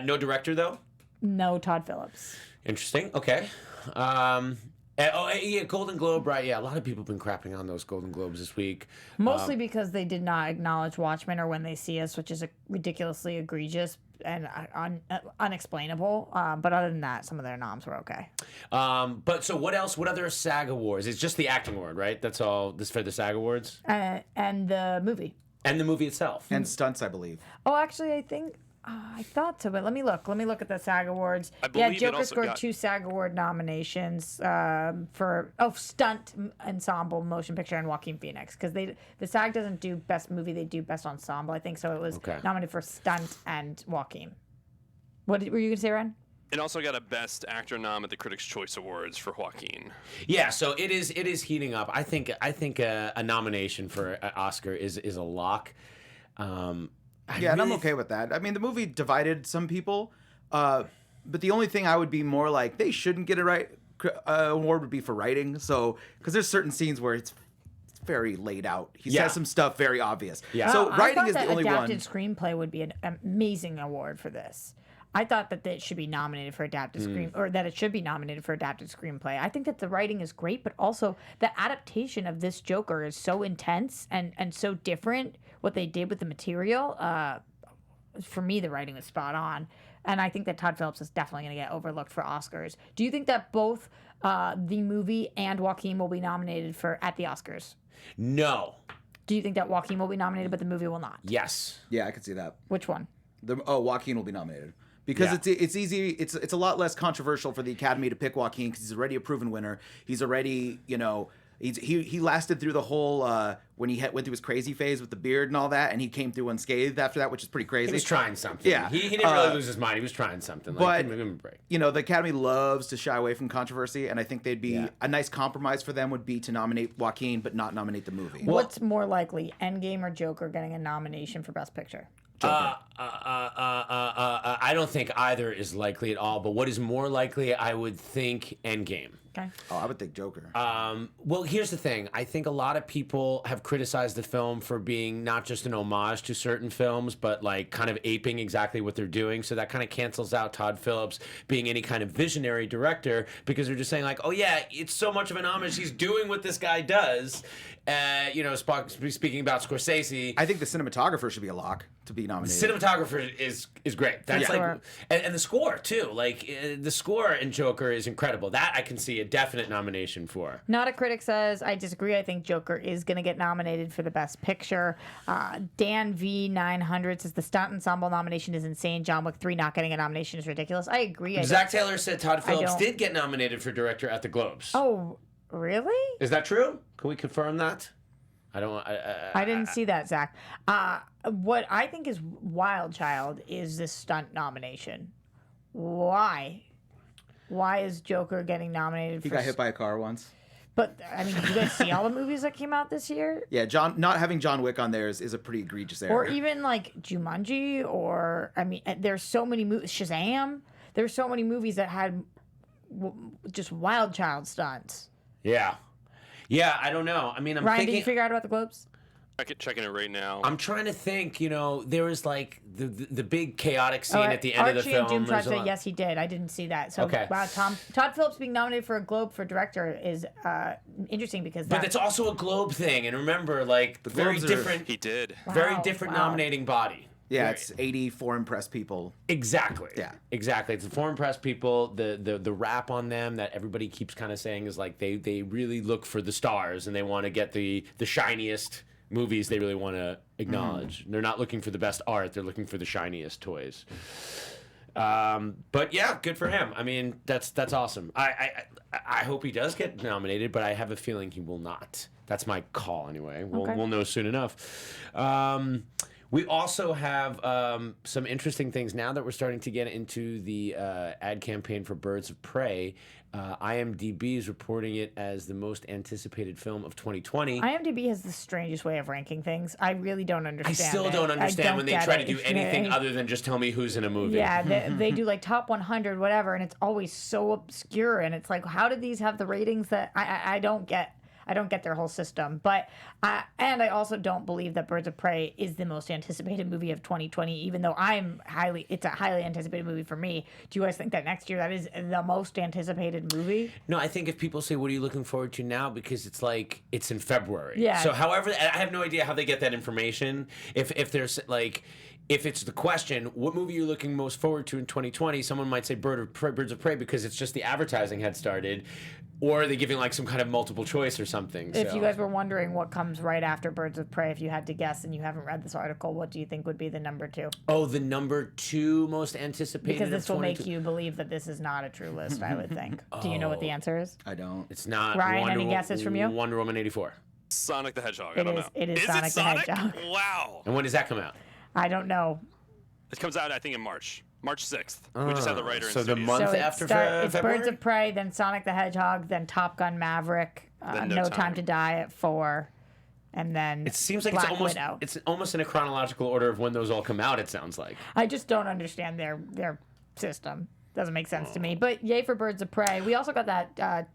No director, though. No Todd Phillips. Interesting. Okay. Golden Globe, right? Yeah, a lot of people have been crapping on those Golden Globes this week. Mostly because they did not acknowledge Watchmen or When They See Us, which is ridiculously egregious and unexplainable. But other than that, some of their noms were okay. But so what else? What other SAG awards? It's just the acting award, right? That's all. This for the SAG awards And the movie. and the movie itself. And stunts, I believe. Oh, actually, I think I thought so, but let me look. Let me look at the SAG Awards. I believe it Joker also scored got- 2 SAG Award nominations for stunt ensemble, motion picture, and Joaquin Phoenix. Because the SAG doesn't do best movie; they do best ensemble. I think so. It was nominated for stunt and Joaquin. What were you gonna say, Ren? It also got a Best Actor nom at the Critics' Choice Awards for Joaquin. Yeah, so it is heating up. I think a nomination for an Oscar is a lock. And I'm okay with that. I mean, the movie divided some people, but the only thing I would be more like they shouldn't get a award would be for writing. So because there's certain scenes where it's very laid out. He says some stuff very obvious. Yeah. So I writing thought is the that only one. adapted screenplay would be an amazing award for this. I thought that it should be nominated for adapted or that it should be nominated for adapted screenplay. I think that the writing is great, but also the adaptation of this Joker is so intense and so different. What they did with the material, for me, the writing was spot on. and I think that Todd Phillips is definitely going to get overlooked for Oscars. Do you think that both the movie and Joaquin will be nominated at the Oscars? No. Do you think that Joaquin will be nominated, but the movie will not? Yes. Yeah, I could see that. Which one? Joaquin will be nominated. Because Yeah. it's easy. It's a lot less controversial for the Academy to pick Joaquin because he's already a proven winner. He's already, he lasted through the whole when he went through his crazy phase with the beard and all that, and he came through unscathed after that, which is pretty crazy. He was trying something. Yeah. He didn't really lose his mind. He was trying something. Like, But give him a break. the Academy loves to shy away from controversy, and I think they'd be a nice compromise for them would be to nominate Joaquin but not nominate the movie. What's more likely, Endgame or Joker getting a nomination for Best Picture? I don't think either is likely at all. But what is more likely, I would think Endgame. Okay. Oh, I would think Joker. Well, here's the thing. I think a lot of people have criticized the film for being not just an homage to certain films, but like kind of aping exactly what they're doing. So that kind of cancels out Todd Phillips being any kind of visionary director because they're just saying like, oh yeah, it's so much of an homage. He's doing what this guy does. Speaking about Scorsese, I think the cinematographer should be a lock to be nominated. cinematographer is great. That's Yeah. like, and the score too. Like the score in Joker is incredible. That I can see a definite nomination for. Not a Critic says, I disagree. I think Joker is going to get nominated for the Best Picture. Dan V900 says the stunt ensemble nomination is insane. John Wick 3 not getting a nomination is ridiculous. I agree. Zack Taylor said Todd Phillips don't- did get nominated for director at the Globes. Oh, really? Is that true? Can we confirm that? I don't. I didn't see that, Zach. What I think is Wild Child is this stunt nomination. Why? Why is Joker getting nominated? He got hit by a car once. But I mean, did you guys see all the movies that came out this year? Yeah, not having John Wick on there is a pretty egregious error. Or even like Jumanji, or I mean, there's so many movies. Shazam. There's so many movies that had just Wild Child stunts. Yeah. Yeah, I don't know. I mean, I'm Ryan, thinking. did you figure out about the Globes? Checking it right now. I'm trying to think. There was like the big chaotic scene at the end of the Archie film. and Doom tried There's to a say lot- yes, he did. I didn't see that. So Okay. wow, Todd Phillips being nominated for a Globe for director is interesting because But it's also a Globe thing, and remember, like very Globes are- different, He did. very Wow, different wow. nominating body. Yeah, Very- it's 80 foreign press people. Exactly. Yeah. Exactly. It's the foreign press people. The rap on them that everybody keeps kind of saying is like they really look for the stars and they want to get the shiniest movies they really want to acknowledge. They're not looking for the best art. They're looking for the shiniest toys. But yeah, good for him. I mean, that's awesome. I hope he does get nominated, but I have a feeling he will not. That's my call anyway. We'll know soon enough. We also have some interesting things now that we're starting to get into the ad campaign for Birds of Prey. IMDb is reporting it as the most anticipated film of 2020. IMDb has the strangest way of ranking things. I really don't I understand. still it. don't I understand when they get try it. to do anything other than just tell me who's in a movie. Yeah, they do like top 100, whatever, and it's always so obscure. And it's like, how did these have the ratings that I don't get? I don't get their whole system. But and I also don't believe that Birds of Prey is the most anticipated movie of 2020, even though it's a highly anticipated movie for me. Do you guys think that next year that is the most anticipated movie? No, I think if people say, what are you looking forward to now? Because it's like, it's in February. Yeah. So however, I have no idea how they get that information. If there's like, if it's the question, what movie are you looking most forward to in 2020? Someone might say Birds of Prey because it's just the advertising had started. Or are they giving like some kind of multiple choice or something? If so. you guys were wondering what comes right after Birds of Prey, if you had to guess and you haven't read this article, what do you think would be the number 2? Oh, the number 2 most anticipated Because of this will make 2020? you believe that this is not a true list, I would think. Do you know what the answer is? I don't. It's not Ryan, Wonder any guesses from you? Wonder Woman 84. Sonic the Hedgehog. It I don't is- know. it is it Sonic the Sonic? Hedgehog. Wow. And when does that come out? I don't know. It comes out, I think, in March. March 6th. We just had the writer in so the studios. month So after it's February? Birds of Prey, then Sonic the Hedgehog, then Top Gun Maverick, Then No Time to Die at 4, and then It seems like Black it's almost Widow. it's almost in a chronological order of when those all come out. It sounds like. I just don't understand their system. Doesn't make sense to me. But yay for Birds of Prey. We also got that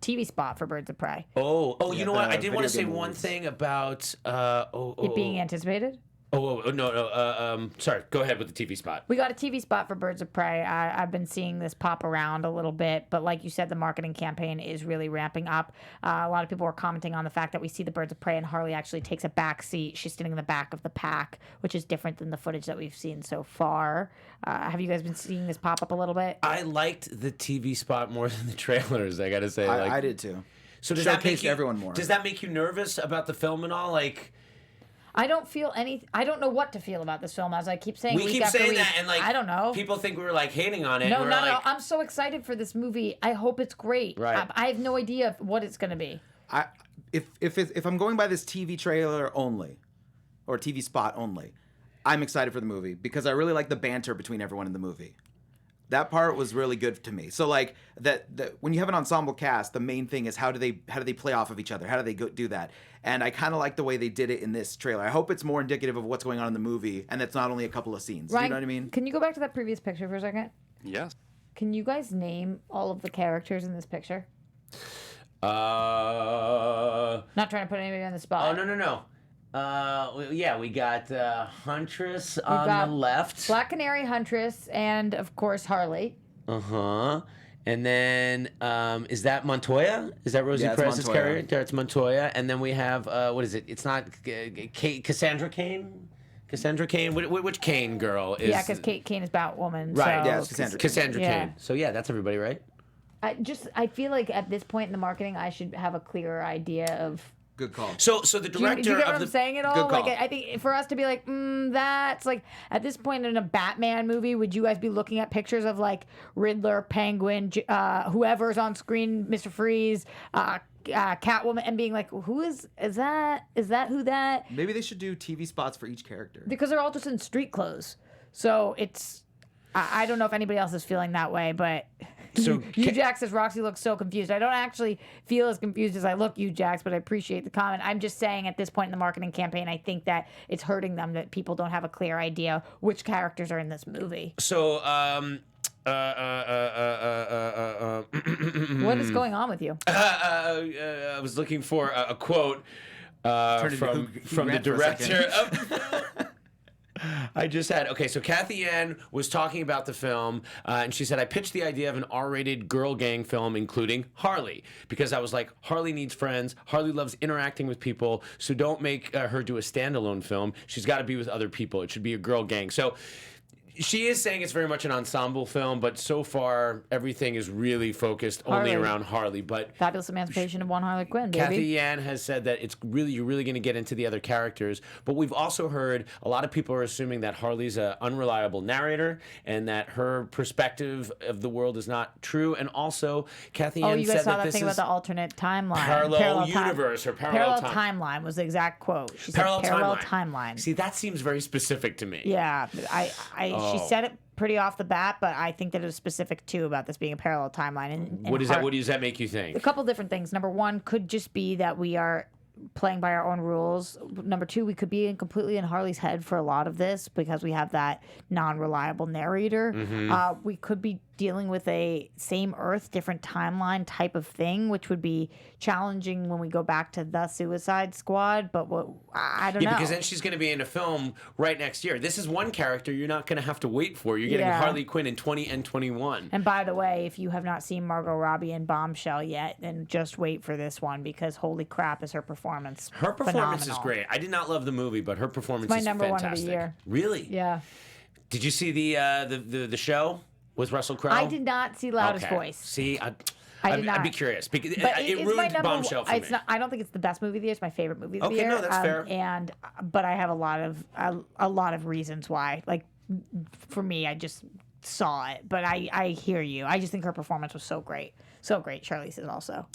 TV spot for Birds of Prey. Oh, you Yeah, know what? the I did want to video say game one awards. thing about It being anticipated. Sorry, go ahead with the TV spot. We got a TV spot for Birds of Prey. I've been seeing this pop around a little bit, but like you said, the marketing campaign is really ramping up. A lot of people were commenting on the fact that we see the Birds of Prey and Harley actually takes a back seat. She's sitting in the back of the pack, which is different than the footage that we've seen so far. Have you guys been seeing this pop up a little bit? I liked the TV spot more than the trailers, I gotta say. I did too. So does that make you, everyone more. Does that make you nervous about the film at all? Like, I don't feel I don't know what to feel about this film, as I keep saying. we week keep after saying week. that, and like, I don't know. People think we were like hating on it. No, and no, we're no. like, I'm so excited for this movie. I hope it's great. Right. I have no idea what it's going to be. If I'm going by this TV trailer only, or TV spot only, I'm excited for the movie because I really like the banter between everyone in the movie. That part was really good to me. So like that when you have an ensemble cast, the main thing is how do they play off of each other? How do they do that? And I kind of like the way they did it in this trailer. I hope it's more indicative of what's going on in the movie, and that's not only a couple of scenes. Ryan, You know what I mean? Can you go back to that previous picture for a second? Yes. Can you guys name all of the characters in this picture? Oh, Not trying to put anybody on the spot. no. We got Huntress on the left. Black Canary, Huntress, and of course Harley. Uh-huh. And then, is that Montoya? Is that Rosie Yeah, it's Perez's Montoya. character? It's Montoya. And then we have, what is it? It's not Cassandra Cain? Cassandra Cain? Which Cain girl is... Yeah, because Kate Kane is Batwoman. Right, so yeah, it's Cassandra Cain. Cassandra Yeah. Cain. So, yeah, that's everybody, right? I feel like at this point in the marketing, I should have a clearer idea of... Good call. So the Do you director get what of I'm the... saying at all? Good call. Like, I think for us to be like, that's like, at this point in a Batman movie, would you guys be looking at pictures of like Riddler, Penguin, whoever's on screen, Mr. Freeze, Catwoman, and being like, who is that who that? Maybe they should do TV spots for each character. Because they're all just in street clothes. So it's, I don't know if anybody else is feeling that way, but... So Jax says Roxy looks so confused. I don't actually feel as confused as I look, Jax, but I appreciate the comment. I'm just saying at this point in the marketing campaign, I think that it's hurting them that people don't have a clear idea which characters are in this movie. So, What is going on with you? I was looking for a quote Turned into from Hugh the Grant for a director second. of... I just had... Okay, so Kathy Ann was talking about the film, and she said, I pitched the idea of an R-rated girl gang film including Harley, because I was like, Harley needs friends. Harley loves interacting with people, so don't make her do a standalone film. She's got to be with other people. It should be a girl gang. So... She is saying it's very much an ensemble film, but so far everything is really focused only Harley. around Harley. But Fabulous Emancipation of one Harley Quinn, baby. Kathy Ann has said that you're really going to get into the other characters. But we've also heard a lot of people are assuming that Harley's an unreliable narrator and that her perspective of the world is not true. And also, Kathy Ann you guys said saw that that this thing is about the alternate timeline. parallel time- universe or parallel time. timeline was the exact quote. She Parallel said parallel timeline. timeline. See, that seems very specific to me. Yeah, she said it pretty off the bat, but I think that it was specific too about this being a parallel timeline. And What does that make you think? A couple different things. Number one could just be that we are playing by our own rules. Number two, we could be completely in Harley's head for a lot of this because we have that non-reliable narrator. We could be dealing with a same Earth, different timeline type of thing, which would be challenging when we go back to the Suicide Squad. But I don't know. Yeah, because then she's going to be in a film right next year. This is one character you're not going to have to wait for. You're getting Harley Quinn in 20 and 21. And by the way, if you have not seen Margot Robbie in Bombshell yet, then just wait for this one because holy crap is her performance. Her performance phenomenal. is great. I did not love the movie, but her performance my is number fantastic. one of the year. Really? Yeah. Did you see the show with Russell Crowe? I did not see Loudest Okay. Voice. See, I did I'd not. be curious because But it it's my ruined number Bombshell for me. It's not, I don't think it's the best movie of the year. It's my favorite movie of the Okay, year. no, that's fair. But I have a lot of reasons why. Like for me, I just saw it, but I hear you. I just think her performance was so great, so great. Charlize is also.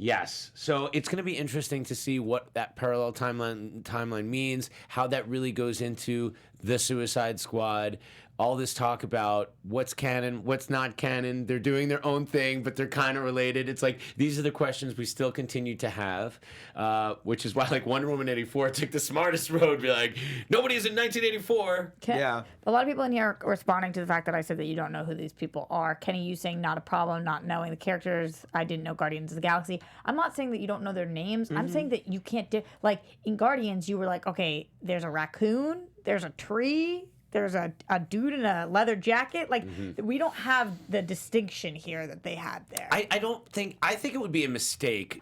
Yes. So it's going to be interesting to see what that parallel timeline means, how that really goes into the Suicide Squad. All this talk about what's canon, what's not canon. They're doing their own thing, but they're kind of related. It's like these are the questions we still continue to have, which is why like Wonder Woman 84 took the smartest road. Be like, nobody's in 1984. Yeah. A lot of people in here are responding to the fact that I said that you don't know who these people are. Kenny, you saying not a problem, not knowing the characters. I didn't know Guardians of the Galaxy. I'm not saying that you don't know their names. I'm saying that you can't like in Guardians, you were like, okay, there's a raccoon. there's a tree. There's a dude in a leather jacket. Like, we don't have the distinction here that they had there. I think it would be a mistake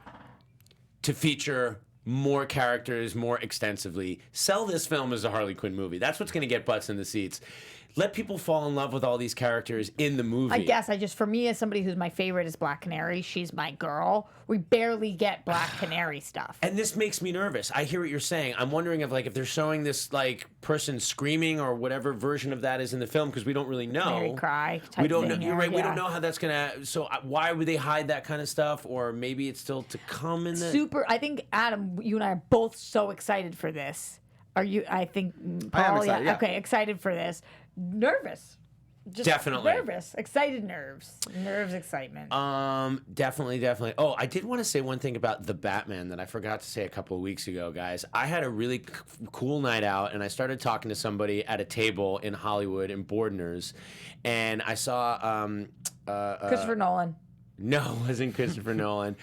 to feature more characters more extensively. Sell this film as a Harley Quinn movie. That's what's going to get butts in the seats. Let people fall in love with all these characters in the movie. I guess for me, as somebody who's my favorite is Black Canary, she's my girl. We barely get Black Canary stuff. And this makes me nervous. I hear what you're saying. I'm wondering if they're showing this person screaming or whatever version of that is in the film, because we don't really know. Mary Cry type we don't thing know. You're here, right. We yeah. don't know how that's gonna. So why would they hide that kind of stuff? Or maybe it's still to come in the. I think Adam, you and I are both so excited for this. Are you? I think Paul. I am excited, yeah. Okay, excited for this. Nervous. Just Definitely. nervous, excited nerves, excitement. Definitely. Oh, I did want to say one thing about the Batman that I forgot to say a couple of weeks ago, guys. I had a really cool night out, and I started talking to somebody at a table in Hollywood in Bordner's, and I saw Christopher Nolan. No, it wasn't Christopher Nolan,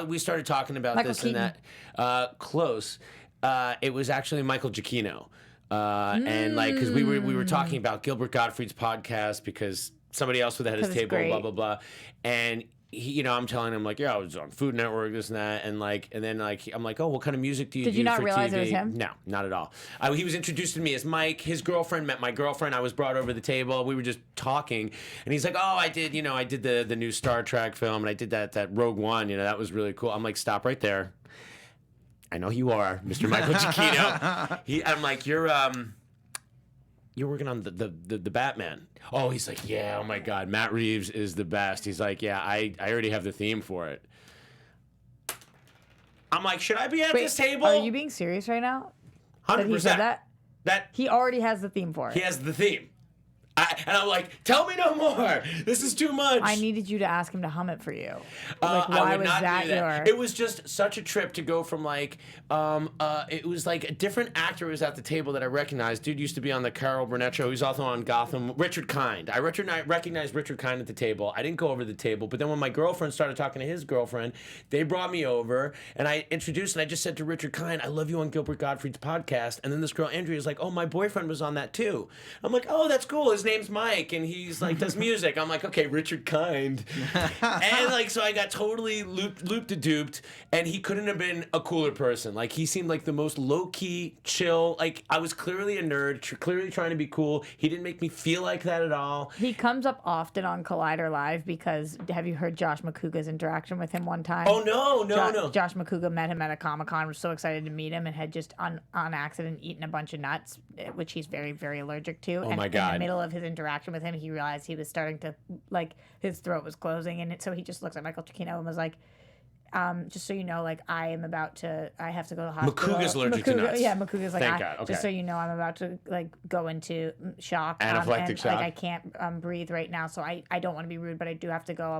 we started talking about Michael this and that. Close. It was actually Michael Giacchino. And because we were talking about Gilbert Gottfried's podcast because somebody else was at his table, great. blah blah blah, and he, I'm telling him I was on Food Network, this and that, and then I'm like, oh, what kind of music do you do? Did you not for realize TV? it was him? No, not at all. He was introduced to me as Mike. His girlfriend met my girlfriend. I was brought over to the table. We were just talking, and he's like, oh, I did the new Star Trek film, and I did that Rogue One. That was really cool. I'm like, stop right there. I know you are, Mr. Michael Giacchino. I'm like, you're working on the Batman. Oh, he's like, yeah, oh my God, Matt Reeves is the best. He's like, yeah, I already have the theme for it. I'm like, should I be at this table? Are you being serious right now? 100%. That he said that? That He already has the theme for it. he has the theme. And I'm like, tell me no more. This is too much. I needed you to ask him to hum it for you. I Why would was not that do that. your? It was just such a trip to go from it was like a different actor was at the table that I recognized. Dude used to be on the Carol Burnett show. He's also on Gotham. Richard Kind. I recognized Richard Kind at the table. I didn't go over to the table, but then when my girlfriend started talking to his girlfriend, they brought me over and I introduced and I just said to Richard Kind, I love you on Gilbert Gottfried's podcast. And then this girl Andrea is like, oh, my boyfriend was on that too. I'm like, oh, that's cool. His name's Mike. And he's like, does music. I'm like, okay, Richard Kind. And so I got totally looped-a-duped, and he couldn't have been a cooler person. He seemed like the most low-key, chill. I was clearly a nerd, clearly trying to be cool. He didn't make me feel like that at all. He comes up often on Collider Live because have you heard Josh McCouga's interaction with him one time? Oh, no. Josh McCouga met him at a Comic-Con, was so excited to meet him, and had just on accident eaten a bunch of nuts, which he's very, very allergic to. Oh, my God. In the middle of his interaction with him, he realized he was starting to, his throat was closing, and so he just looks at Michael Giacchino and was like, just so you know, I have to go to the hospital. McCouga's allergic to nuts. Yeah, McCouga's Thank God. Okay. Just so you know, I'm about to go into shock. Anaphylactic shock. I can't breathe right now, so I don't want to be rude, but I do have to go.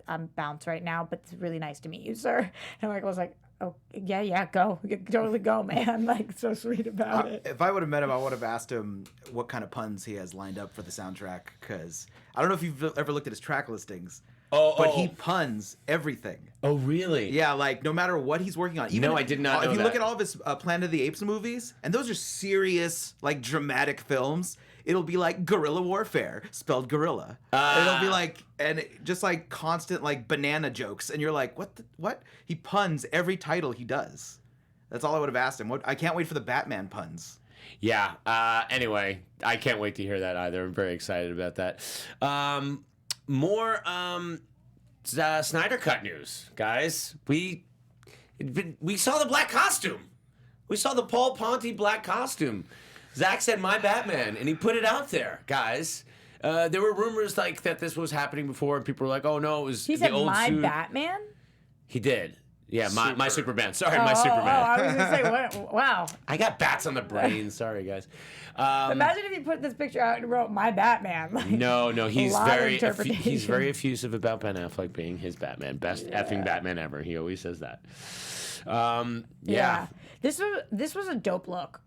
I'm bounce right now, but it's really nice to meet you, sir. And Michael was like, oh, yeah, go. Totally go, man. So sweet about it. If I would have met him, I would have asked him what kind of puns he has lined up for the soundtrack, because I don't know if you've ever looked at his track listings. But he puns everything. Oh, really? Yeah, no matter what he's working on. Even No, I did not know If you that. look at all of his Planet of the Apes movies, and those are serious, dramatic films, it'll be guerrilla warfare, spelled gorilla. It'll be just constant, banana jokes. And you're like, what? He puns every title he does. That's all I would have asked him. I can't wait for the Batman puns. Yeah. Anyway, I can't wait to hear that either. I'm very excited about that. More Snyder Cut news, guys. We saw the black costume. We saw the Paul Ponti black costume. Zack said, "My Batman," and he put it out there, guys. There were rumors that this was happening before, and people were like, "Oh no, it was He the said, old "My suit." Batman." He did. Yeah, my Superman. Sorry, my Superman. I was gonna say, what? Wow. I got bats on the brain. Sorry, guys. Imagine if you put this picture out and wrote "My Batman." No, he's lot of very interpretation. he's very effusive about Ben Affleck being his Batman, best effing Batman ever. He always says that. Yeah. This was a dope look.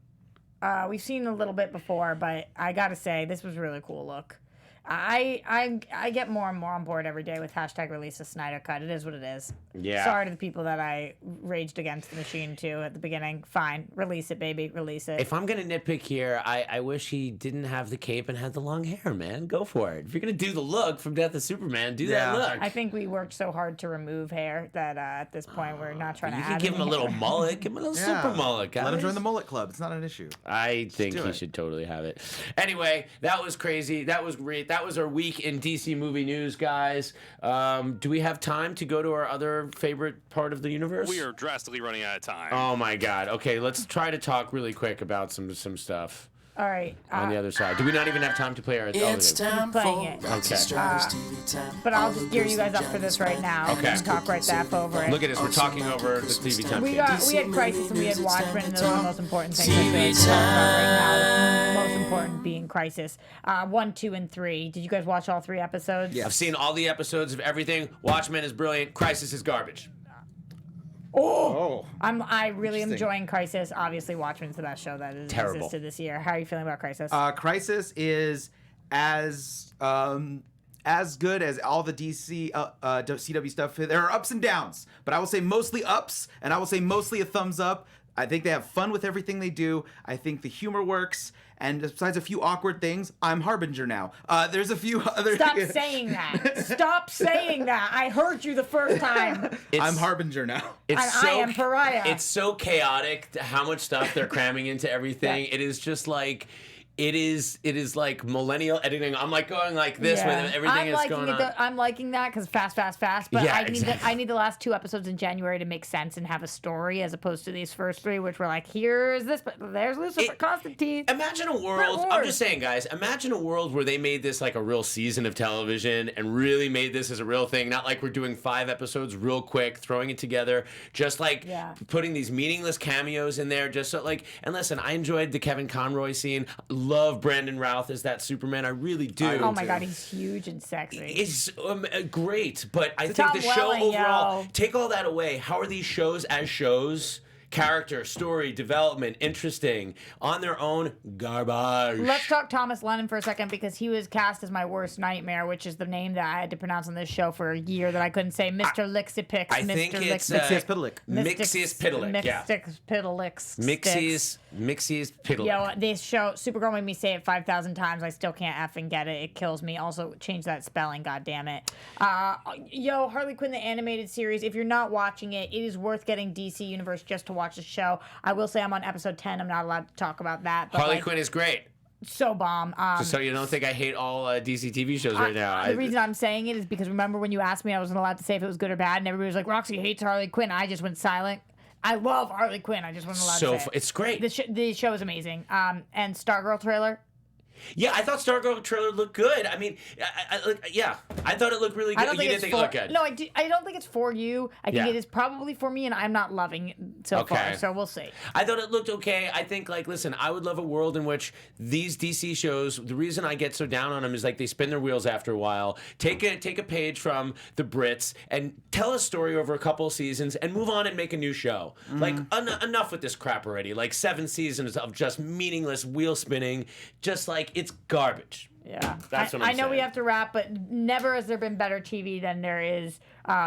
We've seen a little bit before, but I gotta say this was a really cool look. I get more and more on board every day with hashtag release a Snyder Cut. It is what it is. Yeah. Sorry to the people that I raged against the machine to at the beginning. Fine. Release it, baby. Release it. If I'm going to nitpick here, I wish he didn't have the cape and had the long hair, man. Go for it. If you're going to do the look from Death of Superman, do that look. I think we worked so hard to remove hair that at this point we're not trying to You add can give him a any little hair. mullet. Give him a little super mullet, guys. Let him join the mullet club. It's not an issue. I think do he it. should totally have it. Anyway, that was crazy. That was great. That was our week in DC movie news, guys. Do we have time to go to our other favorite part of the universe? We are drastically running out of time. Oh my God. Okay, let's try to talk really quick about some stuff All right. on the other side. Do we not even have time to play our? It's time playing for it. Roxy Okay. Strider's TV time. But I'll just gear you guys up for this right now. Okay. And talk right back over it. Look at us. We're talking over the TV time. We had Crisis and we had Watchmen, and those are the most important things I feel like TV to talk about right now. The most important being Crisis. 1, 2, and 3. Did you guys watch all 3 episodes? Yeah. I've seen all the episodes of everything. Watchmen is brilliant. Crisis is garbage. Oh. I really am Interesting. enjoying Crisis. Obviously, Watchmen's the best show that has Terrible. existed this year. How are you feeling about Crisis? Crisis is as good as all the DC CW stuff. There are ups and downs, but I will say mostly ups, and I will say mostly a thumbs up. I think they have fun with everything they do. I think the humor works, and besides a few awkward things, I'm Harbinger now. There's a few other. Stop saying that. Stop saying that. I heard you the first time. I'm Harbinger now. It's And I am Pariah. It's so chaotic how much stuff they're cramming into everything. Yeah. It is just like it is like millennial editing. I'm like going like this Yeah. with everything I'm that's liking going it on. though- I'm liking that because fast. But Yeah, I need the last 2 episodes in January to make sense and have a story, as opposed to these first 3, which were like, here's this, but there's Lucifer, Constantine. Imagine a world. I'm Wars. just saying, guys. Imagine a world where they made this like a real season of television and really made this as a real thing. Not like we're doing 5 episodes real quick, throwing it together, just like putting these meaningless cameos in there. Just so like, and listen, I enjoyed the Kevin Conroy scene. Love Brandon Routh as that Superman. I really do. Oh my God, he's huge and sexy. It's great, but I think Tom the show Welling, overall, yo. take all that away. How are these shows as shows? Character, story, development, interesting, on their own, garbage. Let's talk Thomas Lennon for a second, because he was cast as my worst nightmare, which is the name that I had to pronounce on this show for a year that I couldn't say. Mr. Lixipix. I think it's Mxyzptlk. Mxyzptlk, yeah. Mxyzptlk. Mxyzptlk. Yo, this show, Supergirl made me say it 5,000 times. I still can't effing get it. It kills me. Also, change that spelling, goddammit. Yo, Harley Quinn, the animated series. If you're not watching it, it is worth getting DC Universe just to watch the show. I will say I'm on episode 10. I'm not allowed to talk about that. But Harley Quinn is great. so bomb. Just so you don't think I hate all DC TV shows right now. The reason I'm saying it is because remember when you asked me, I wasn't allowed to say if it was good or bad, and everybody was like, Roxy hates Harley Quinn. I just went silent. I love Harley Quinn. I just wasn't allowed to say it. It's great. The show is amazing. And Stargirl trailer. Yeah, I thought Stargirl trailer looked good. I mean, I thought it looked really good. I don't You think didn't it's think for, it looked good. No, I don't think it's for you. I think Yeah. it is probably for me, and I'm not loving it so Okay. far. So we'll see. I thought it looked okay. I think, like, listen, I would love a world in which these DC shows, the reason I get so down on them is, like, they spin their wheels after a while. Take a page from the Brits and tell a story over a couple seasons and move on and make a new show. Like, enough with this crap already. Like, 7 seasons of just meaningless wheel spinning. Just, like, it's garbage. Yeah, That's what I I'm know we saying. have to wrap, but never has there been better TV than there is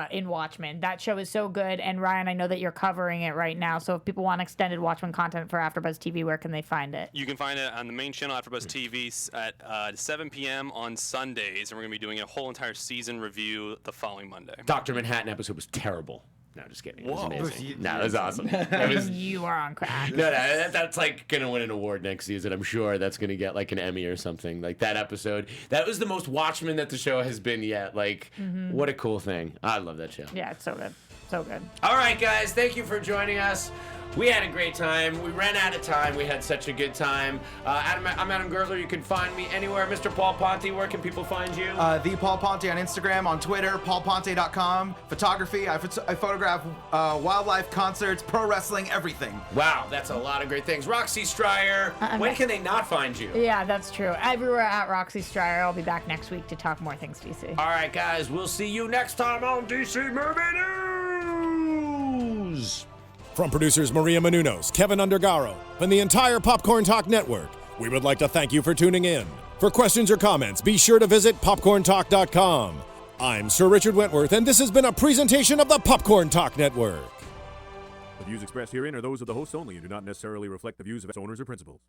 in Watchmen. That show is so good, and Ryan, I know that you're covering it right now. So if people want extended Watchmen content for AfterBuzz TV, where can they find it? You can find it on the main channel, AfterBuzz TV, at 7 p.m. on Sundays, and we're going to be doing a whole entire season review the following Monday. Dr. Manhattan episode was terrible. No, just kidding. It was Whoa. amazing. No, it was awesome. It was, You are on crack. no, that's like gonna win an award next season. I'm sure that's gonna get like an Emmy or something. Like that episode, that was the most Watchmen that the show has been yet. Like, what a cool thing. I love that show. Yeah, it's so good. So good. All right, guys, thank you for joining us. We had a great time. We ran out of time. We had such a good time. I'm Adam Girdler. You can find me anywhere. Mr. Paul Ponte, where can people find you? The Paul Ponte on Instagram, on Twitter, paulponte.com. Photography, I photograph wildlife, concerts, pro wrestling, everything. Wow, that's a lot of great things. Roxy Stryer, when can they not find you? Yeah, that's true. Everywhere at Roxy Stryer. I'll be back next week to talk more things DC. All right, guys, we'll see you next time on DC Movie News. From producers Maria Menounos, Kevin Undergaro, and the entire Popcorn Talk Network, we would like to thank you for tuning in. For questions or comments, be sure to visit popcorntalk.com. I'm Sir Richard Wentworth, and this has been a presentation of the Popcorn Talk Network. The views expressed herein are those of the hosts only and do not necessarily reflect the views of its owners or principals.